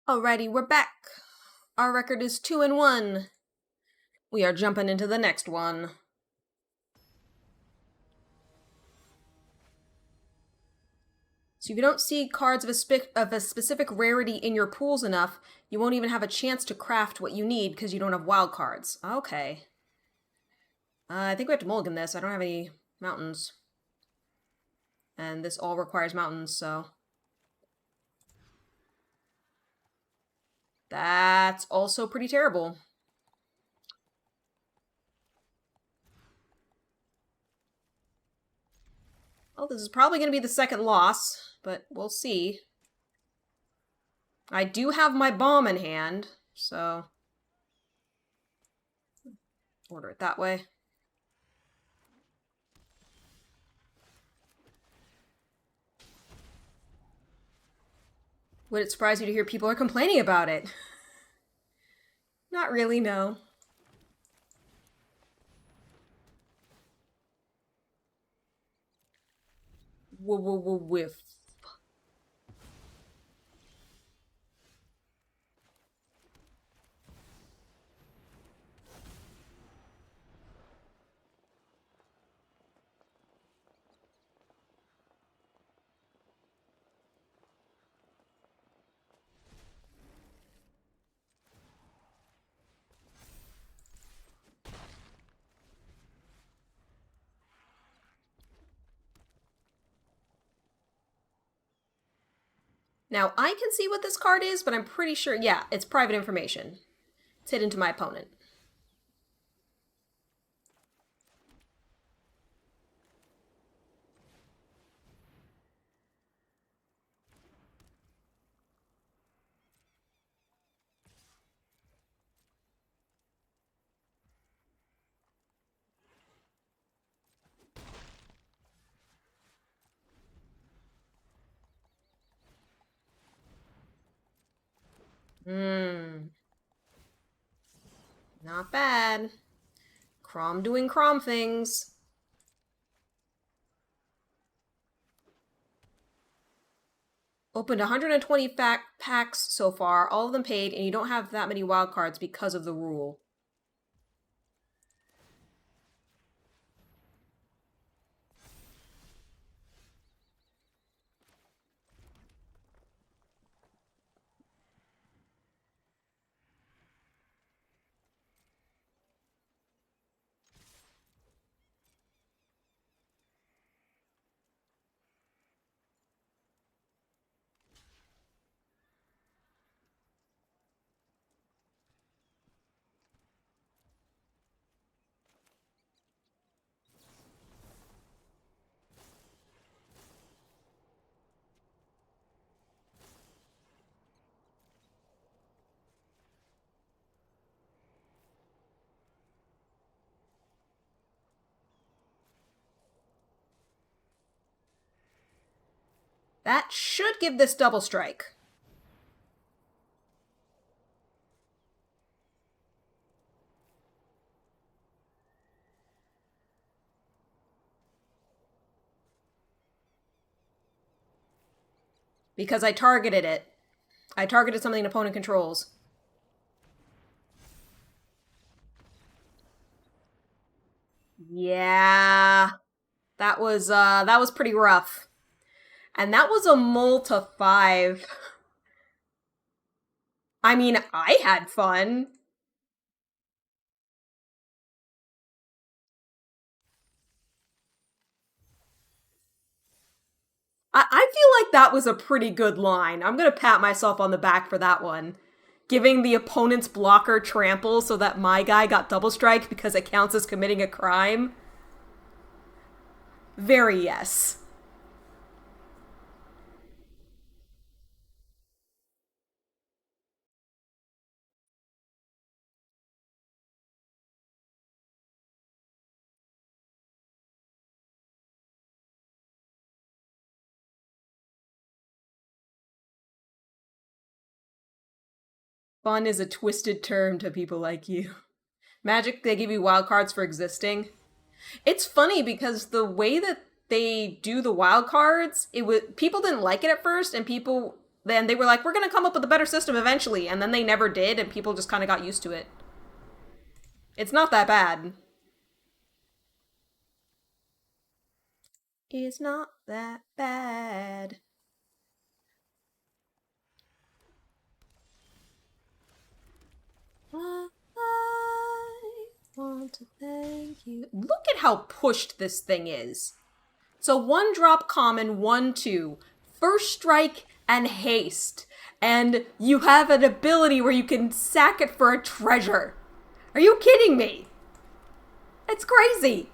Alrighty, we're back. Our record is 2-1. We are jumping into the next one. So if you don't see cards of a specific rarity in your pools enough, you won't even have a chance to craft what you need because you don't have wild cards. Okay. I think we have to mulligan this. I don't have any mountains. And this all requires mountains, so... That's also pretty terrible. Well, this is probably going to be the second loss, but we'll see. I do have my bomb in hand, so... Order it that way. Would it surprise you to hear people are complaining about it? Not really, no. Whiff. Now, I can see what this card is, but I'm pretty sure, yeah, it's private information. It's hidden to my opponent. Not bad. Crom doing Crom things. Opened 120 packs so far, all of them paid, and you don't have that many wild cards because of the rule. That should give this double strike. Because I targeted it. I targeted something an opponent controls. Yeah. That was pretty rough. And that was a Multa 5. I mean, I had fun. I feel like that was a pretty good line. I'm gonna pat myself on the back for that one. Giving the opponent's blocker trample so that my guy got double strike because it counts as committing a crime. Very yes. Fun is a twisted term to people like you. Magic, they give you wild cards for existing. It's funny because the way that they do the wild cards, people didn't like it at first, and people Then they were like, we're gonna come up with a better system eventually, and then they never did, and people just kind of got used to it. It's not that bad. It's not that bad. I want to thank you. Look at how pushed this thing is. So 1 drop common, 1/2. First strike and haste. And you have an ability where you can sack it for a treasure. Are you kidding me? It's crazy.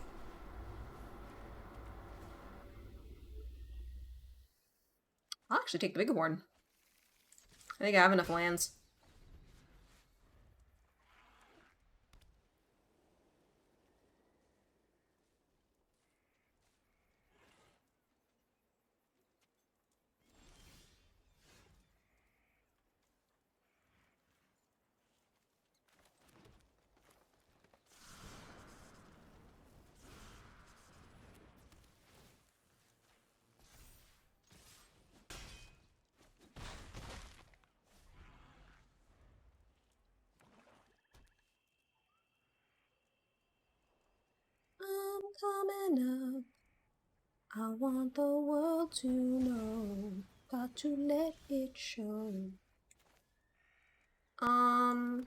I'll actually take the bighorn. I think I have enough lands. I'm coming up. I want the world to know. Got to let it show. Yeah,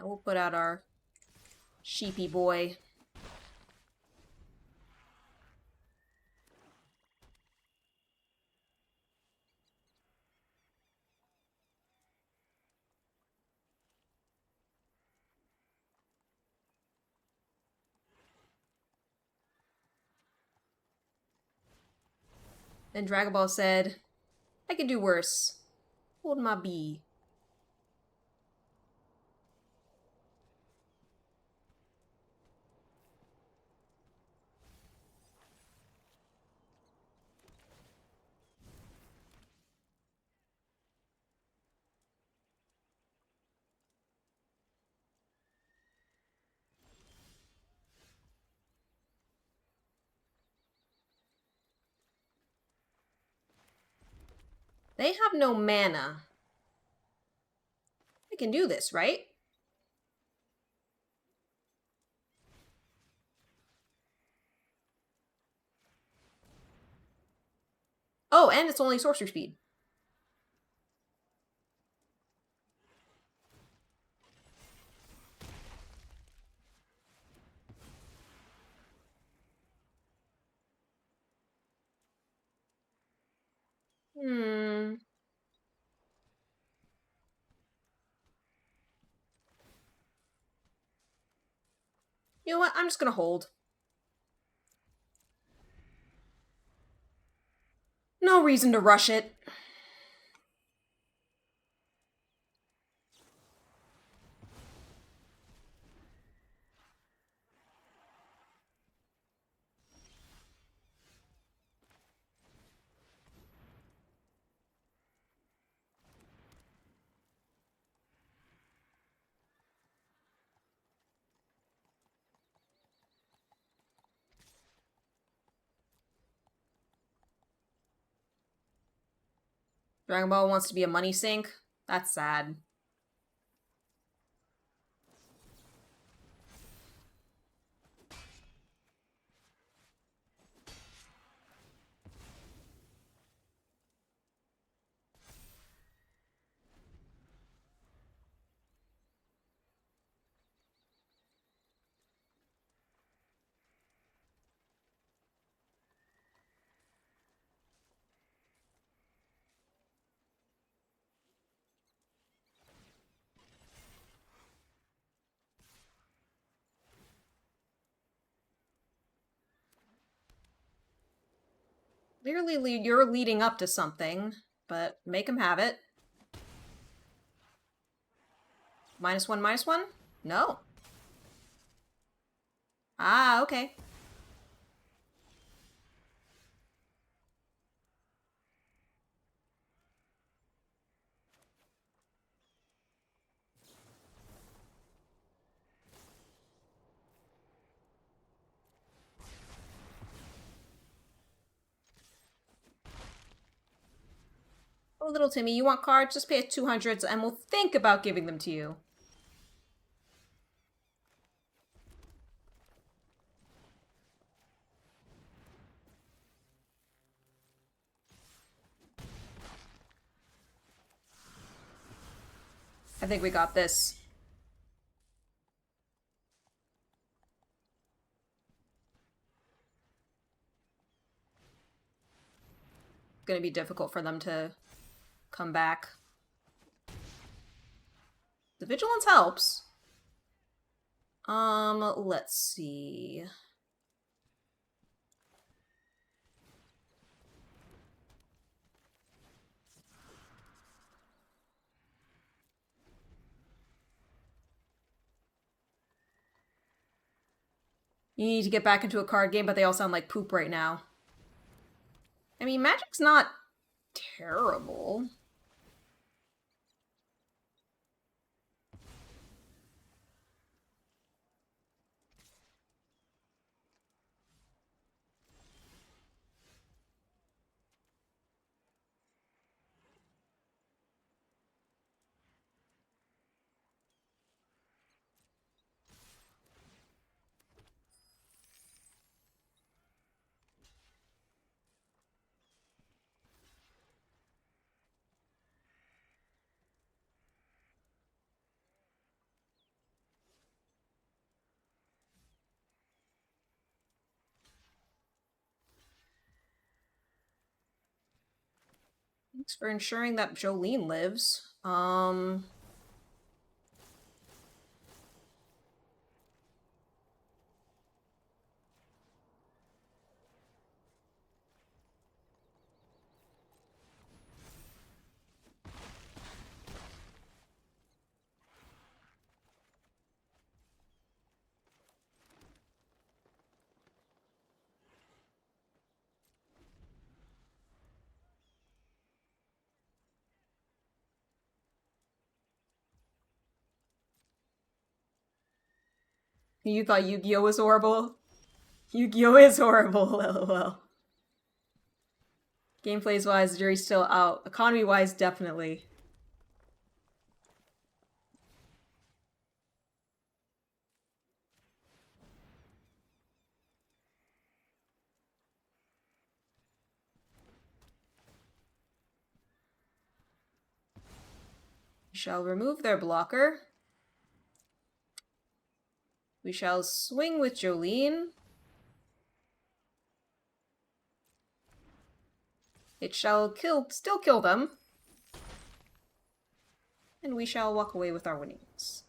we'll put out our sheepy boy. Then Dragon Ball said, I could do worse. Hold my bee. They have no mana. I can do this, right? Oh, and it's only sorcery speed. Hmm. You know what? I'm just gonna hold. No reason to rush it. Dragon Ball wants to be a money sink? That's sad. Clearly, you're leading up to something, but make him have it. -1, -1? No. Ah, okay. Oh, little Timmy, you want cards? Just pay us 200 and we'll think about giving them to you. I think we got this. It's gonna be difficult for them to come back. The vigilance helps. Let's see. You need to get back into a card game, but they all sound like poop right now. I mean, Magic's not terrible. Thanks for ensuring that Jolene lives. You thought Yu-Gi-Oh was horrible? Yu-Gi-Oh is horrible, lol. Gameplays wise, the jury's still out. Economy wise, definitely. We shall remove their blocker. We shall swing with Jolene. It shall still kill them. And we shall walk away with our winnings.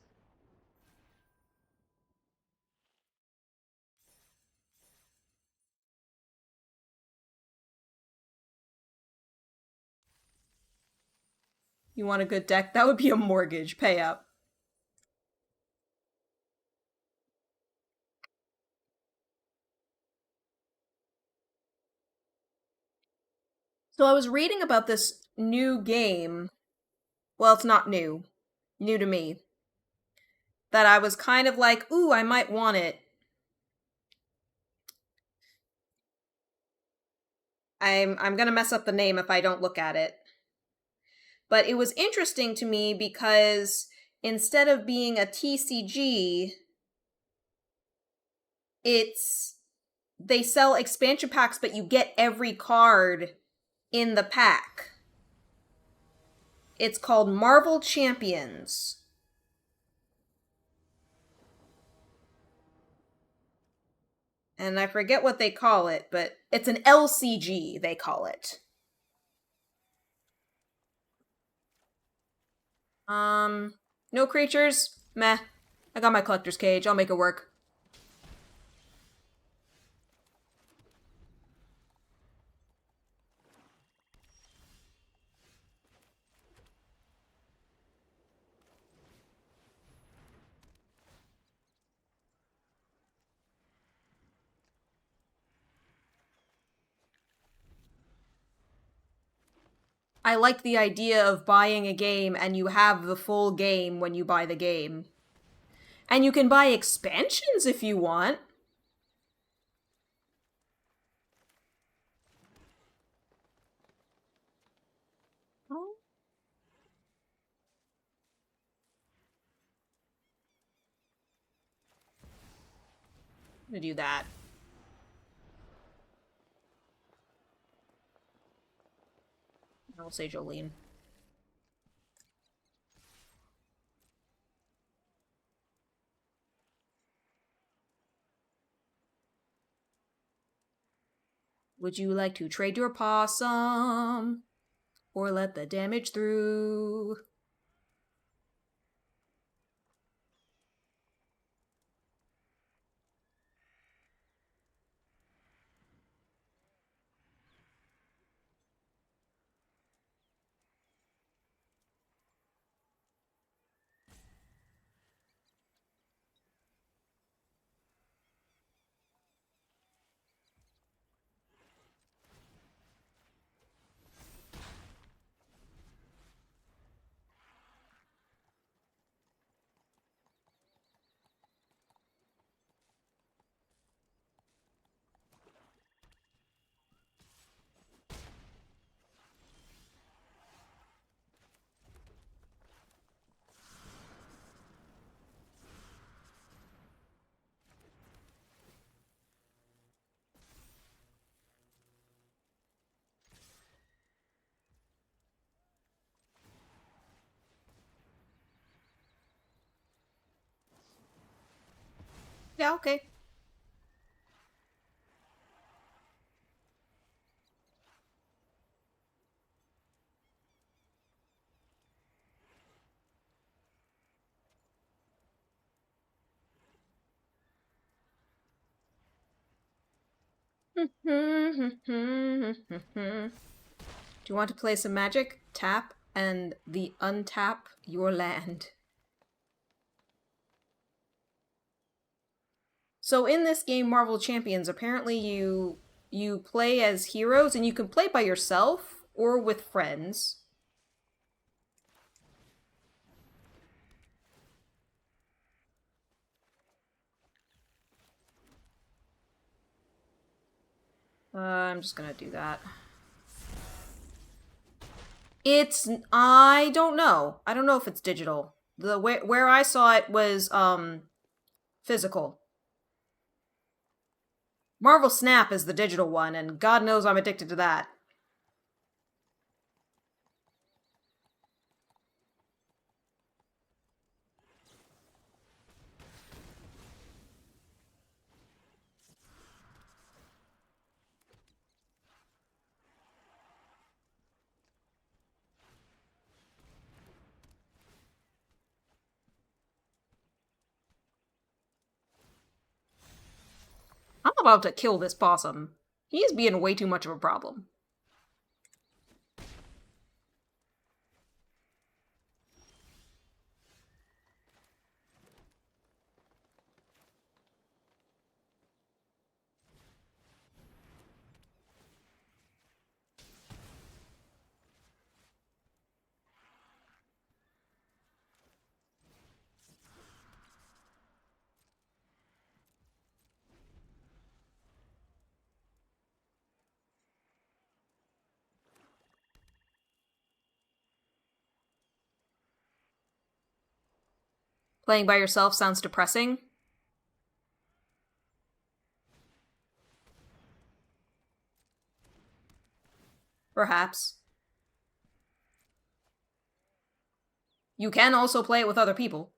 You want a good deck? That would be a mortgage. Pay up. So I was reading about this new game. Well, it's not new. New to me. That I was kind of like, ooh, I might want it. I'm gonna mess up the name if I don't look at it. But it was interesting to me because instead of being a TCG, they sell expansion packs, but you get every card in the pack. It's called Marvel Champions. And I forget what they call it, but it's an LCG, they call it. No creatures? Meh. I got my collector's cage, I'll make it work. I like the idea of buying a game and you have the full game when you buy the game. And you can buy expansions if you want. Oh. I'm gonna do that. I'll say Jolene. Would you like to trade your possum? Or let the damage through? Yeah, okay. Do you want to play some Magic? Tap and the untap your land. So in this game, Marvel Champions, apparently you play as heroes, and you can play by yourself or with friends. I'm just gonna do that. I don't know. I don't know if it's digital. The where I saw it was physical. Marvel Snap is the digital one, and God knows I'm addicted to that. I'm about to kill this possum. He's being way too much of a problem. Playing by yourself sounds depressing. Perhaps. You can also play it with other people.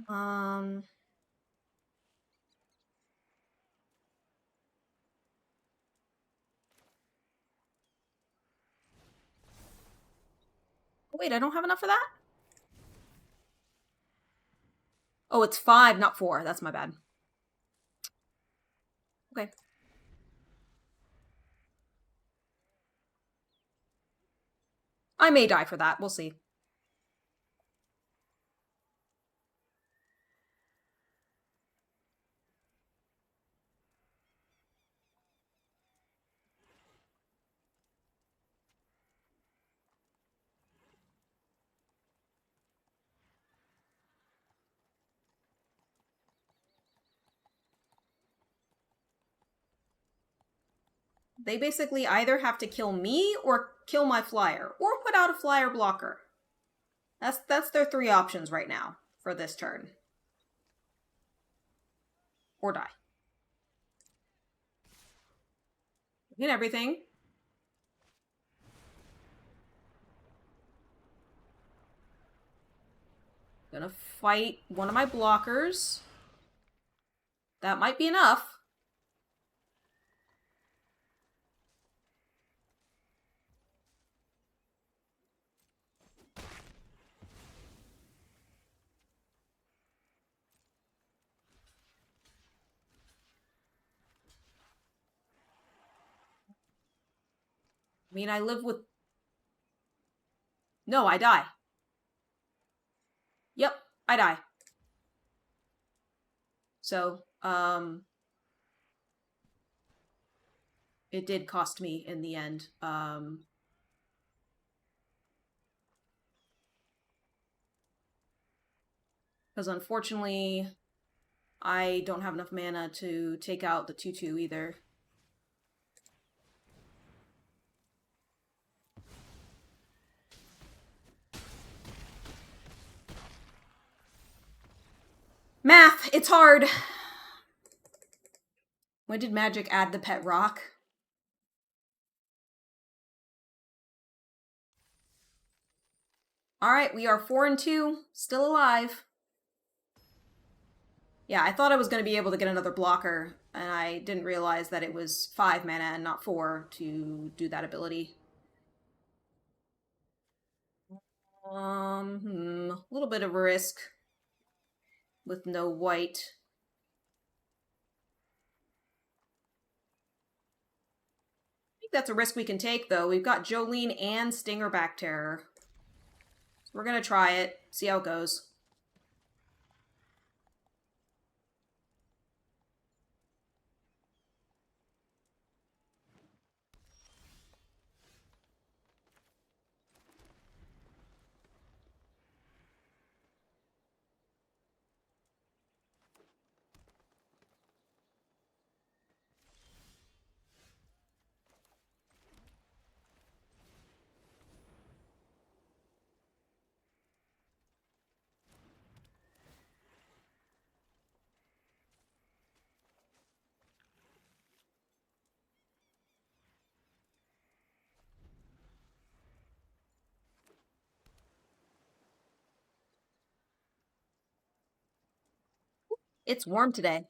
Um... Wait, I don't have enough for that? Oh, it's 5, not 4. That's my bad. Okay. I may die for that. We'll see. They basically either have to kill me or kill my flyer or put out a flyer blocker. That's their 3 options right now for this turn. Or die. Hit everything. Gonna fight one of my blockers. That might be enough. I mean, I live with... No, I die. Yep, I die. So, it did cost me in the end. Because unfortunately, I don't have enough mana to take out the 2/2 either. Math, it's hard. When did Magic add the pet rock? Alright, we are 4-2, still alive. Yeah, I thought I was going to be able to get another blocker, and I didn't realize that it was 5 mana and not 4 to do that ability. A little bit of a risk with no white. I think that's a risk we can take, though. We've got Jolene and Stingerback Terror. So we're going to try it, see how it goes. It's warm today.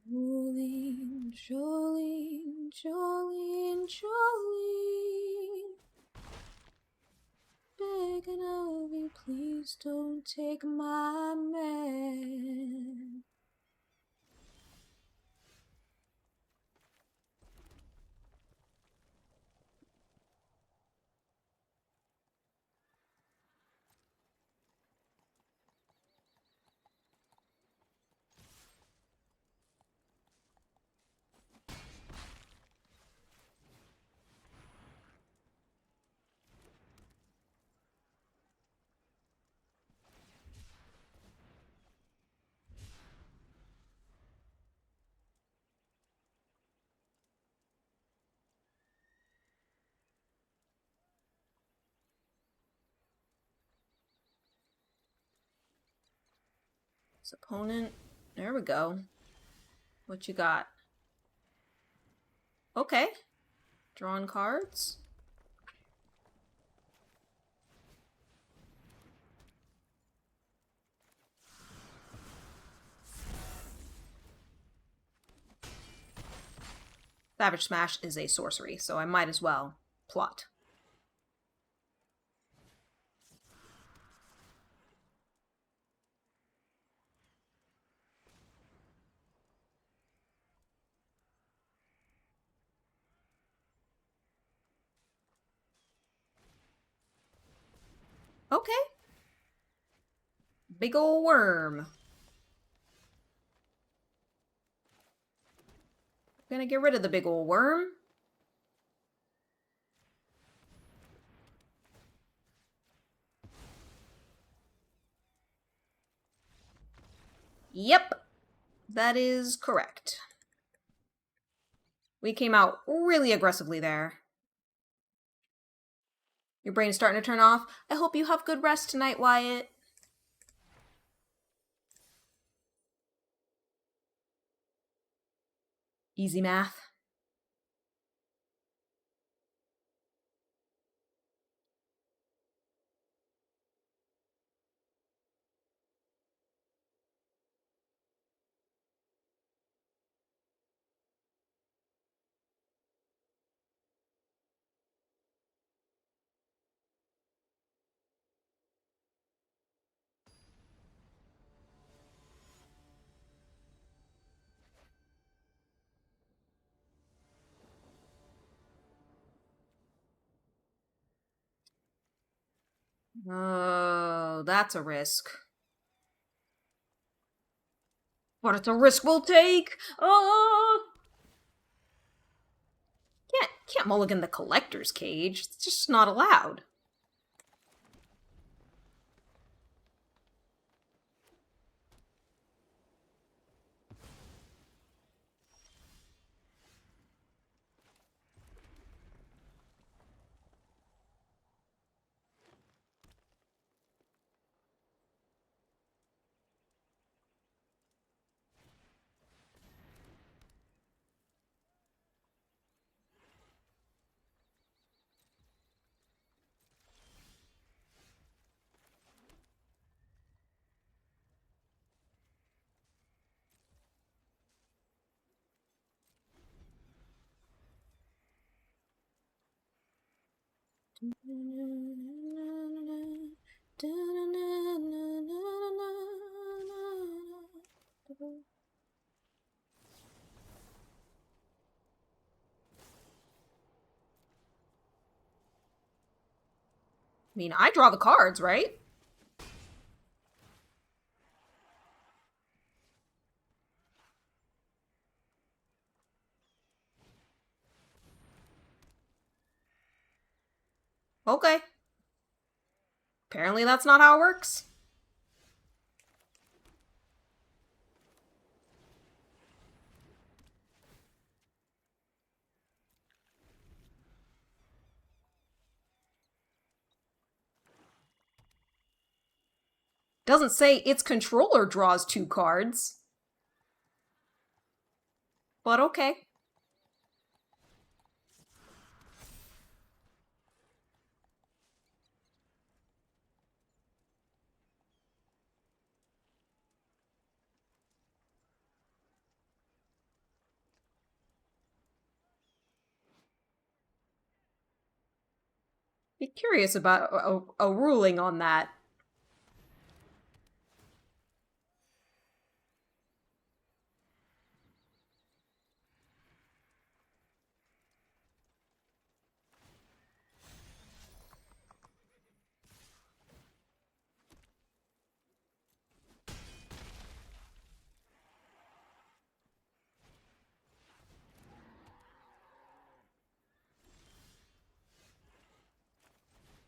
Jolene, Jolene, Jolene, Jolene. Begging of you, please don't take my man. His opponent. There we go. What you got? Okay. Drawing cards. Savage Smash is a sorcery, so I might as well plot. Okay. Big ol' worm. I'm gonna get rid of the big ol' worm. Yep. That is correct. We came out really aggressively there. Your brain's starting to turn off. I hope you have good rest tonight, Wyatt. Easy math. Oh, that's a risk. But it's a risk we'll take. Oh, can't mulligan the collector's cage. It's just not allowed. I mean, I draw the cards, right? Okay. Apparently that's not how it works. Doesn't say its controller draws 2 cards. But okay. Be curious about a ruling on that.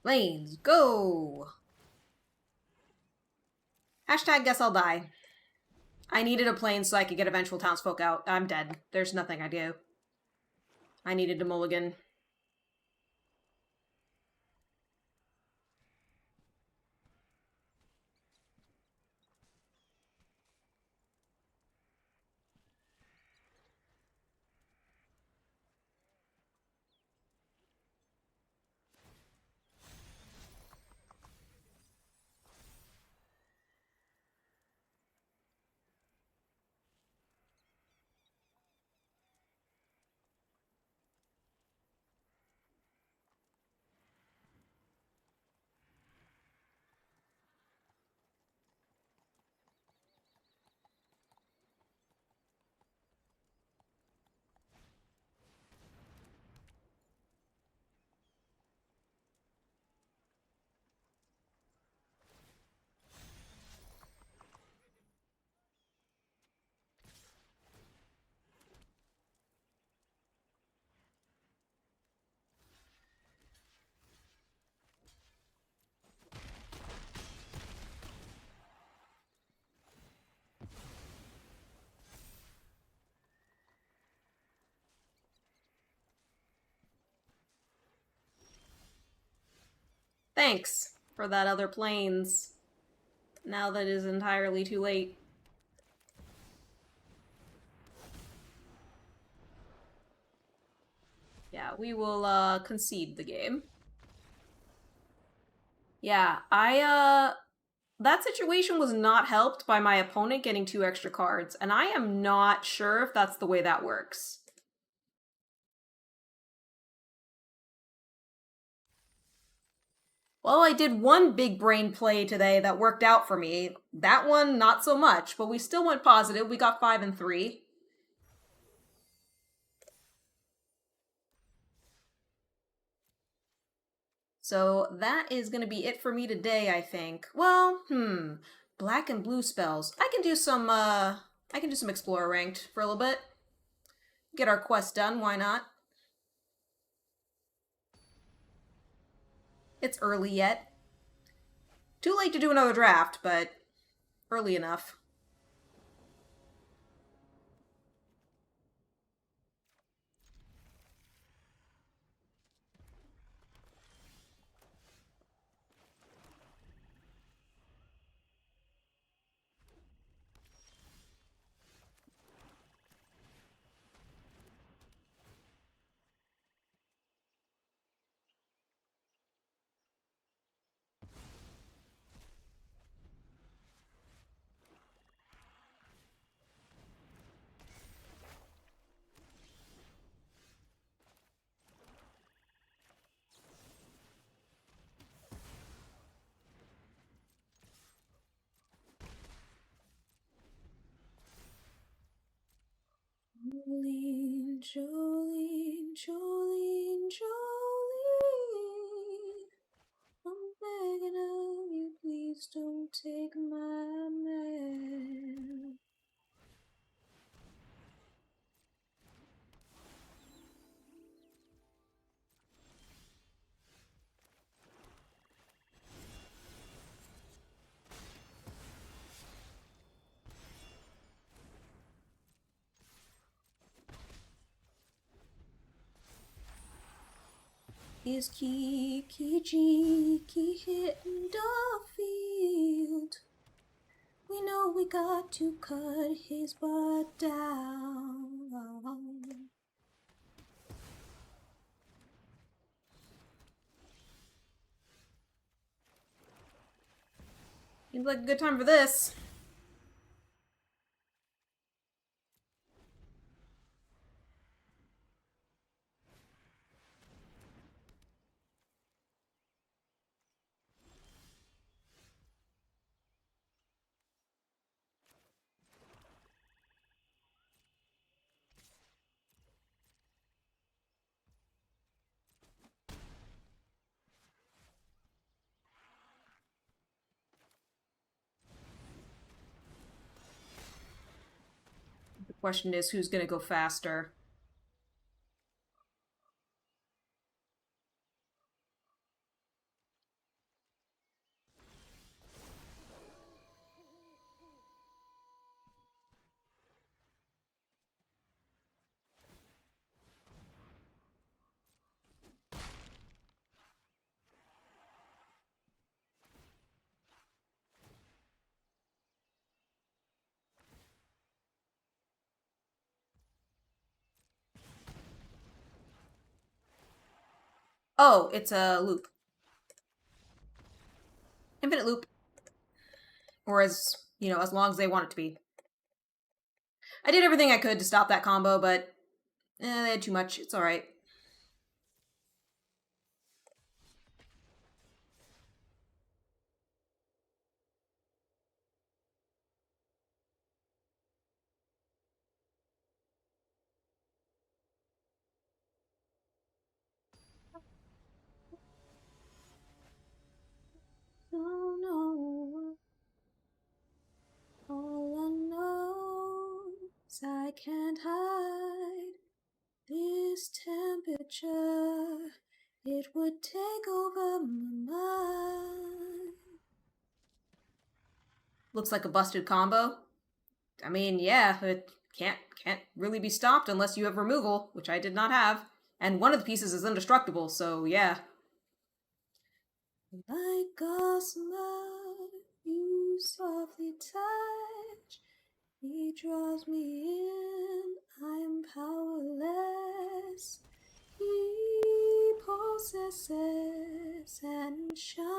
Lanes, go! Hashtag guess I'll die. I needed a plane so I could get eventual townsfolk out. I'm dead. There's nothing I do. I needed to mulligan. Thanks for that other planes. Now that it is entirely too late. Yeah, we will concede the game. Yeah, that situation was not helped by my opponent getting 2 extra cards, and I am not sure if that's the way that works. Well, I did one big brain play today that worked out for me. That one, not so much, but we still went positive. We got 5 and 3. So that is going to be it for me today, I think. Well, black and blue spells. I can do some explorer ranked for a little bit. Get our quest done, why not? It's early yet. Too late to do another draft, but early enough. Jolene, Jolene, Jolene, Jolene. I'm begging of you, please don't take my man. Is Kiki hitting the field? We know we got to cut his butt down. Seems like a good time for this. The question is, who's gonna go faster? Oh, it's a loop. Infinite loop. Or as long as they want it to be. I did everything I could to stop that combo, but they had too much. It's alright. Oh no. All I know is I can't hide this temperature. It would take over my mind. Looks like a busted combo. I mean, yeah, it can't really be stopped unless you have removal, which I did not have. And one of the pieces is indestructible, so yeah. Like gossamer, you softly touch. He draws me in, I'm powerless. He possesses an enchantment.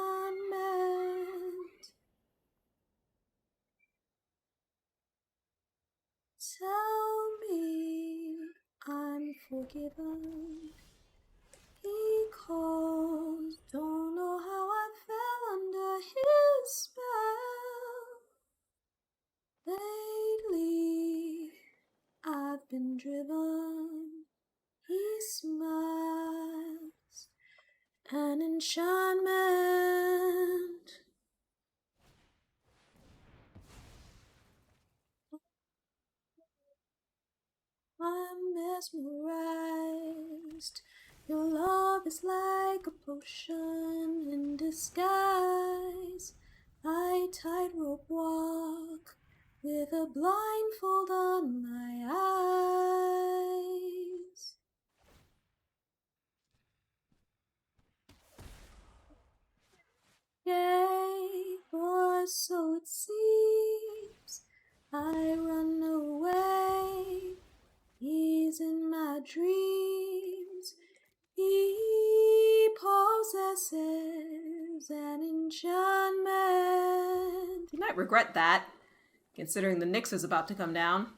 Tell me I'm forgiven. He calls, don't know how I fell under his spell. Lately, I've been driven. He smiles, an enchantment. I'm mesmerized. Your love is like a potion in disguise. I tightrope walk with a blindfold on my eyes. Yay, or so it seems. I run away. He's in my dreams. He possesses an enchantment. You might regret that, considering the Nyx is about to come down.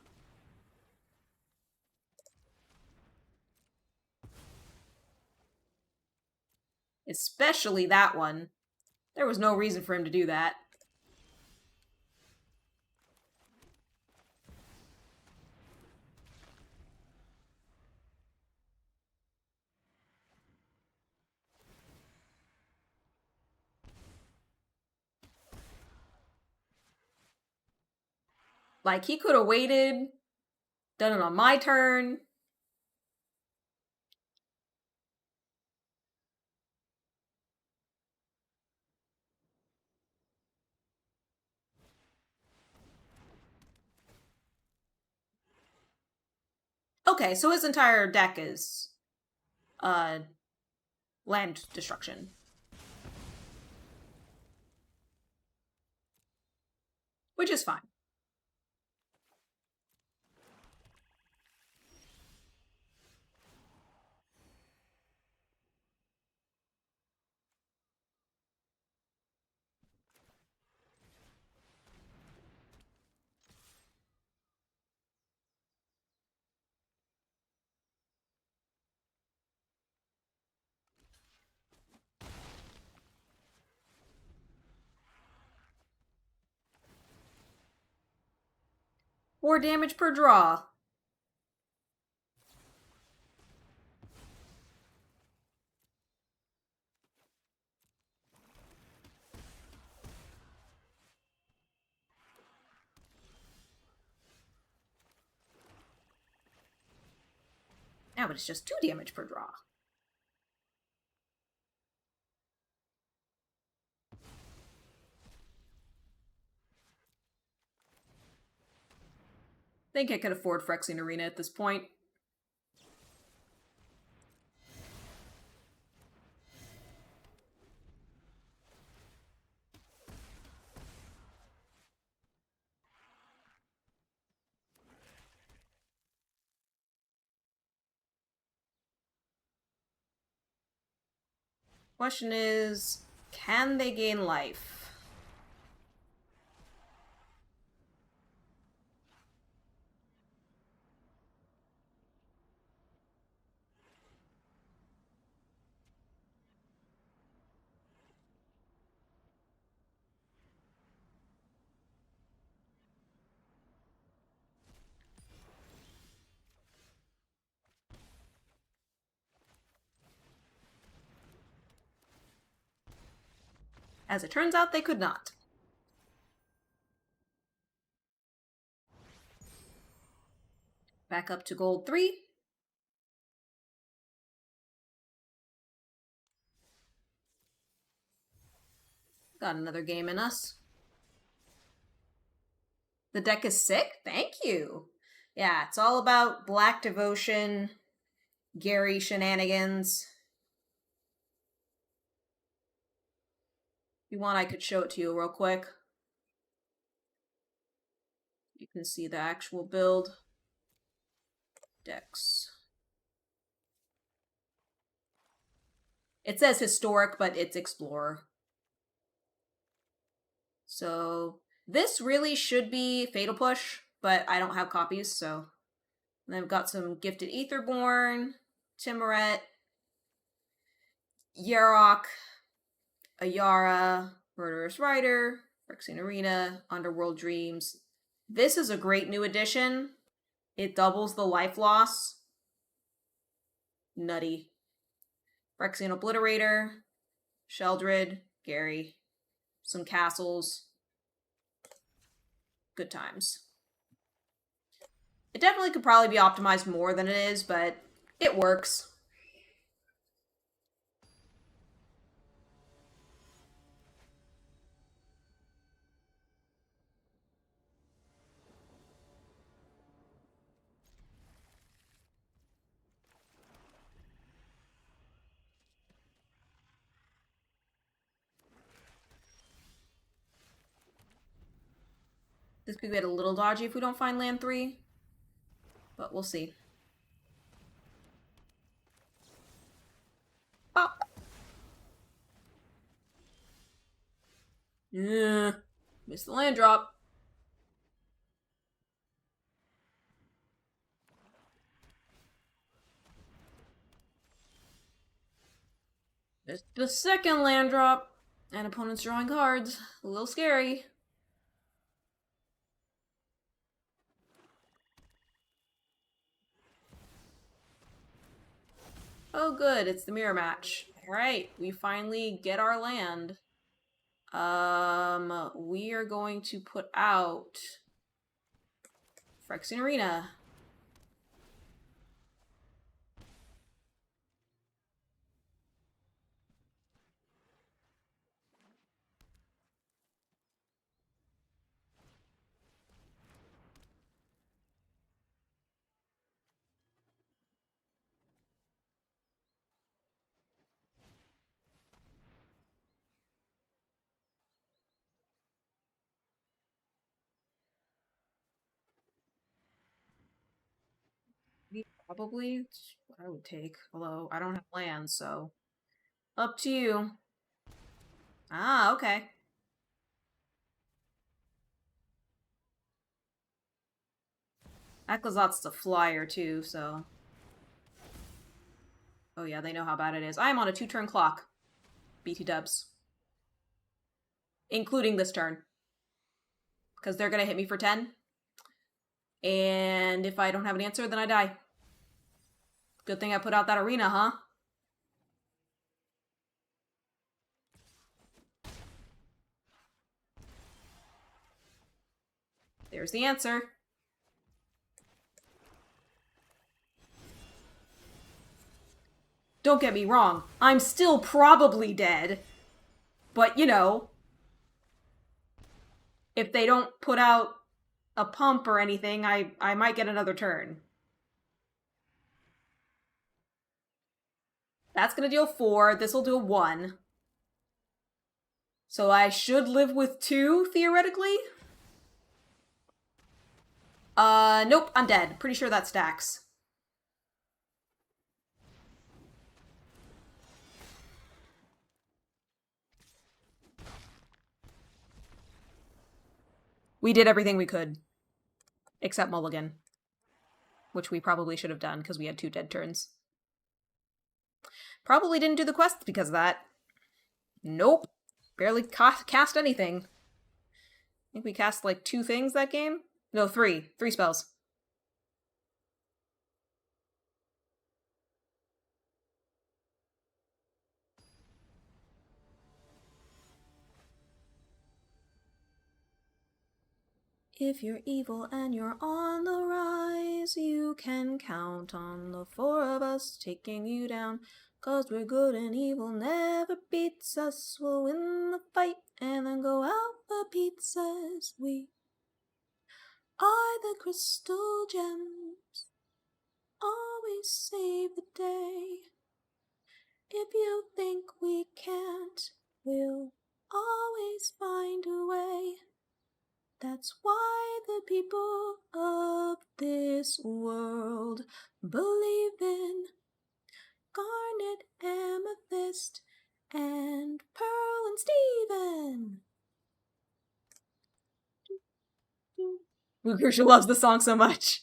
Especially that one. There was no reason for him to do that. Like, he could have waited, done it on my turn. Okay, so his entire deck is land destruction. Which is fine. More damage per draw. Now it's just 2 damage per draw. I think I could afford Phyrexian Arena at this point. Question is, can they gain life? As it turns out, they could not. Back up to gold 3. Got another game in us. The deck is sick? Thank you. Yeah, it's all about Black Devotion, Gary shenanigans. you want, I could show it to you real quick. You can see the actual build. Decks. It says historic, but it's Explorer. So this really should be Fatal Push, but I don't have copies, so. And I've got some Gifted Aetherborn, Timoret, Yarok, Ayara, Murderous Rider, Phyrexian Arena, Underworld Dreams. This is a great new addition. It doubles the life loss. Nutty. Phyrexian Obliterator, Sheldred, Gary, some castles. Good times. It definitely could probably be optimized more than it is, but it works. This could get a little dodgy if we don't find land 3, but we'll see. Pop! Yeah, missed the land drop. Missed the second land drop. And opponent's drawing cards. A little scary. Oh good, it's the mirror match. Alright, we finally get our land. We are going to put out Phyrexian Arena. Probably it's what I would take, although I don't have land, so up to you. Ah, okay. Aclazot's the flyer too, so. Oh yeah, they know how bad it is. I am on a 2-turn clock. BT dubs. Including this turn. Because they're gonna hit me for 10. And if I don't have an answer, then I die. Good thing I put out that arena, huh? There's the answer. Don't get me wrong, I'm still probably dead. But, you know, if they don't put out a pump or anything, I might get another turn. That's gonna deal 4. This will do 1. So I should live with 2, theoretically? Nope, I'm dead. Pretty sure that stacks. We did everything we could. Except Mulligan. Which we probably should have done, because we had 2 dead turns. Probably didn't do the quest because of that. Nope. Barely cast anything. I think we cast like 2 things that game? No, 3. 3 spells. If you're evil and you're on the rise, you can count on the 4 of us taking you down. 'Cause we're good and evil never beats us. We'll win the fight and then go out the pizzas. We are the crystal gems. Always save the day. If you think we can't, we'll always find a way. That's why the people of this world believe in garnet, amethyst, and pearl and Steven. Blue Crucial loves the song so much.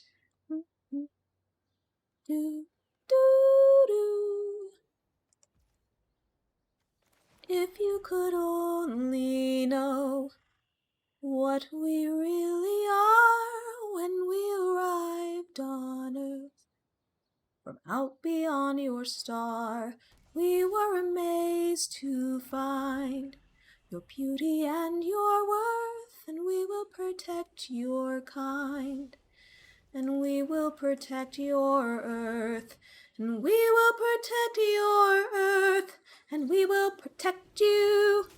If you could only know what we really are when we arrived on Earth. From out beyond your star, we were amazed to find your beauty and your worth, and we will protect your kind. And we will protect your Earth, and we will protect your Earth, and we will protect you.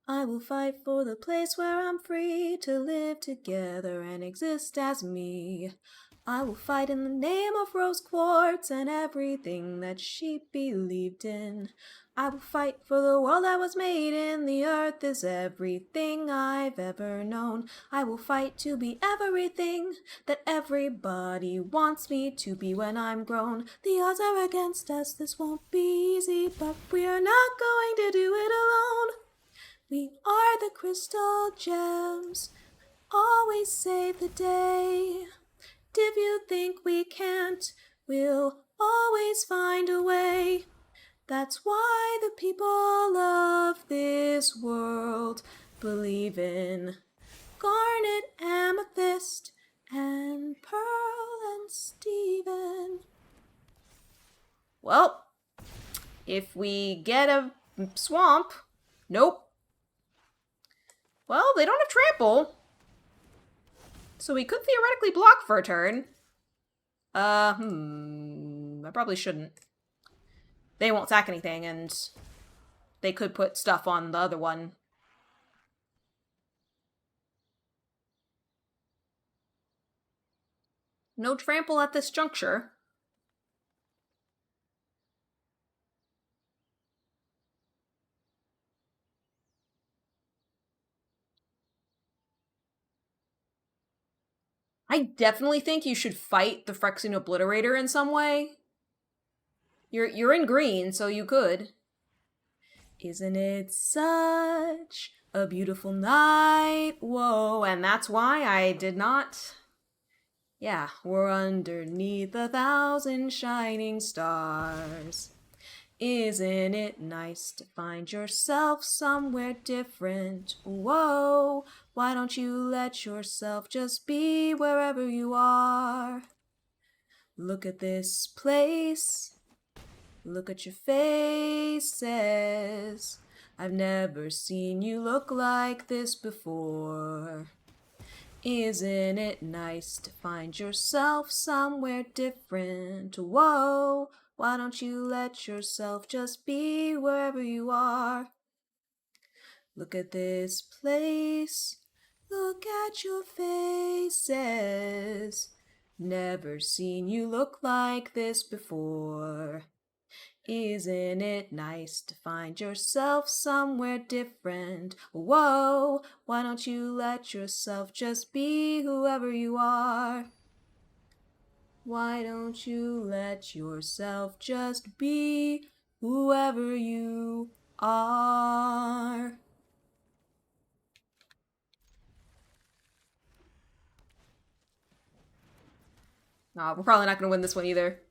I will fight for the place where I'm free to live together and exist as me. I will fight in the name of rose quartz and everything that she believed in. I will fight for the world I was made in. The earth is everything I've ever known. I will fight to be everything that everybody wants me to be when I'm grown. The odds are against us, this won't be easy, but we're not going to do it alone. We are the crystal gems, always save the day. If you think we can't, we'll always find a way. That's why the people of this world believe in garnet, amethyst, and pearl and Steven. Well, if we get a swamp, nope. Well, they don't have trample. So we could theoretically block for a turn. I probably shouldn't. They won't sack anything, and they could put stuff on the other one. No trample at this juncture. I definitely think you should fight the Phyrexian Obliterator in some way. You're in green, so you could. Isn't it such a beautiful night? Whoa, and that's why I did not... Yeah, we're underneath 1,000 shining stars. Isn't it nice to find yourself somewhere different? Whoa, why don't you let yourself just be wherever you are? Look at this place. Look at your faces. I've never seen you look like this before. Isn't it nice to find yourself somewhere different? Whoa, why don't you let yourself just be wherever you are? Look at this place. Look at your faces. Never seen you look like this before. Isn't it nice to find yourself somewhere different? Whoa, why don't you let yourself just be whoever you are? Why don't you let yourself just be whoever you are? Nah, we're probably not gonna win this one either.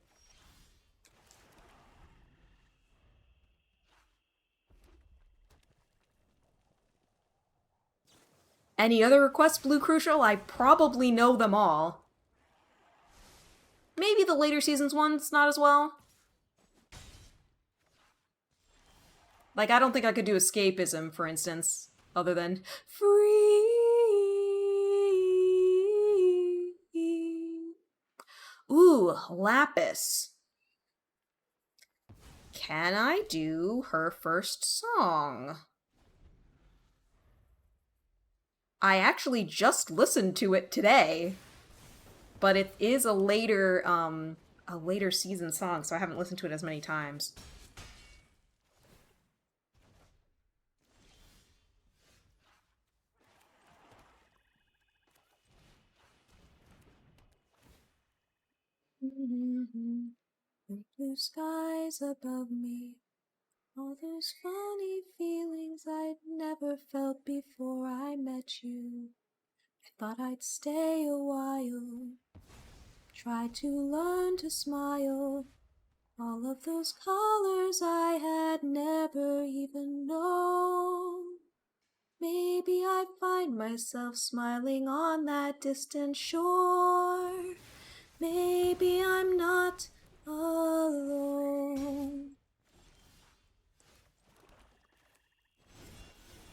Any other requests, Blue Crucial? I probably know them all. Maybe the later seasons ones, not as well. Like, I don't think I could do escapism, for instance, other than free. Ooh, Lapis. Can I do her first song? I actually just listened to it today, but it is a later a later season song, so I haven't listened to it as many times. The blue skies above me, all those funny feelings I'd never felt before I met you. I thought I'd stay a while, try to learn to smile. All of those colors I had never even known. Maybe I find myself smiling on that distant shore. Maybe I'm not alone.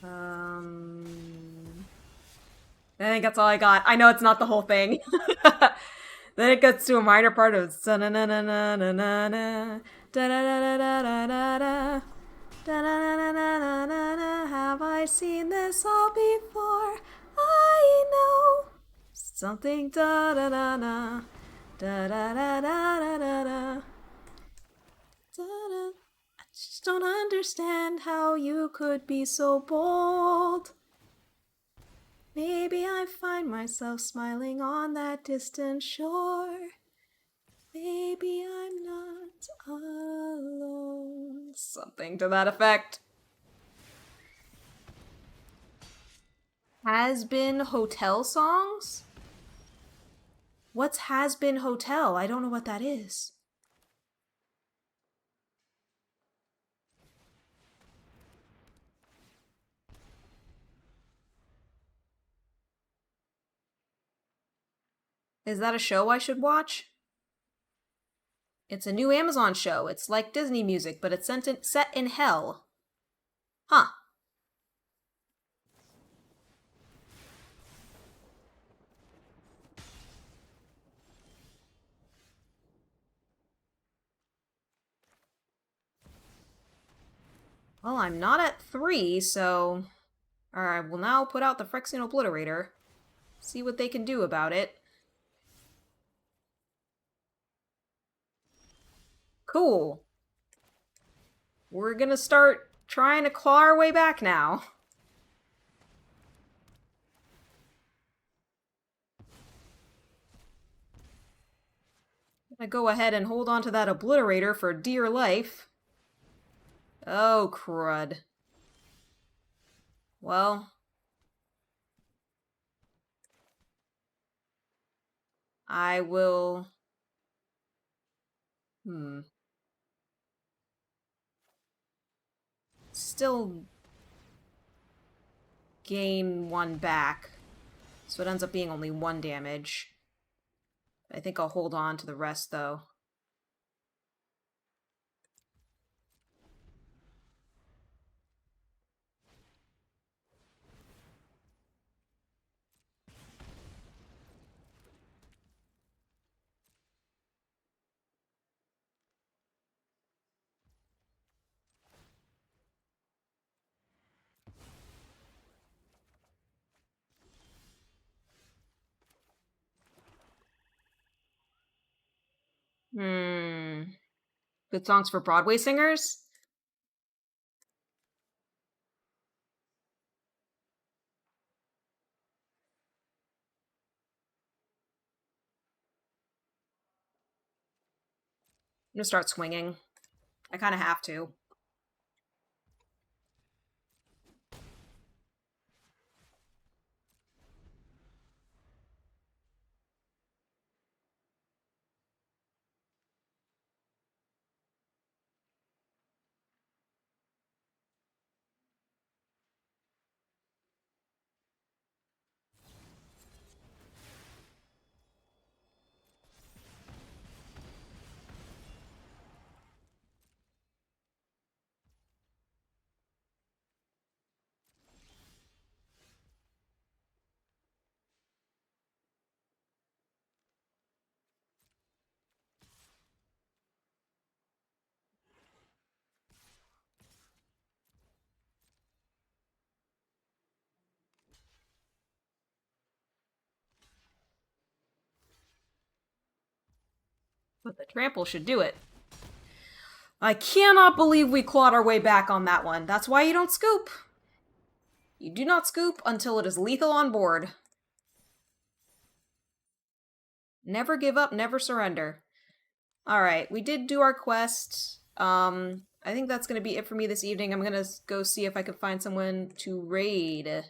I think that's all I got. I know it's not the whole thing. Then it gets to a minor part of na na na na na na na da da da da da da da da da da da. Have I seen this all before? I know something da da da da da da da da da da. I just don't understand how you could be so bold. Maybe I find myself smiling on that distant shore. Maybe I'm not alone. Something to that effect. Has Been Hotel songs? What's Has Been Hotel? I don't know what that is. Is that a show I should watch? It's a new Amazon show. It's like Disney music, but it's set in hell. Huh. Well, I'm not at 3, so... Alright, we'll now put out the Phyrexian Obliterator. See what they can do about it. Cool. We're gonna start trying to claw our way back now. I'm gonna go ahead and hold on to that Obliterator for dear life. Oh, crud. Well... I will... Still... gain 1 back. So it ends up being only 1 damage. I think I'll hold on to the rest, though. Good songs for Broadway singers? I'm gonna start swinging. I kind of have to. But the trample should do it. I cannot believe we clawed our way back on that one. That's why you don't scoop. You do not scoop until it is lethal on board. Never give up, never surrender. Alright, we did do our quest. I think that's going to be it for me this evening. I'm going to go see if I can find someone to raid.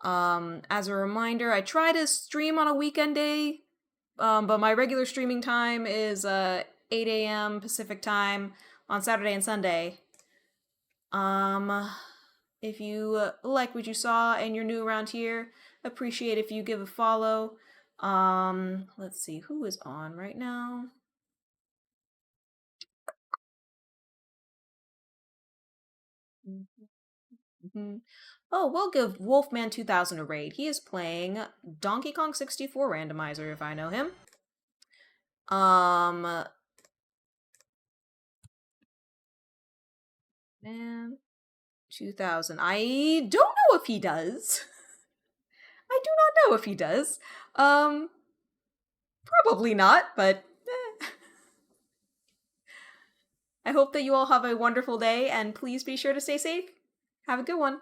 As a reminder, I try to stream on a weekend day, but my regular streaming time is 8 a.m. Pacific time on Saturday and Sunday. If you like what you saw and you're new around here, appreciate if you give a follow. Let's see, who is on right now? Oh, we'll give Wolfman 2000 a raid. He is playing Donkey Kong 64 randomizer, if I know him. Man, 2000. I don't know if he does. I do not know if he does. Probably not, but I hope that you all have a wonderful day, and please be sure to stay safe. Have a good one.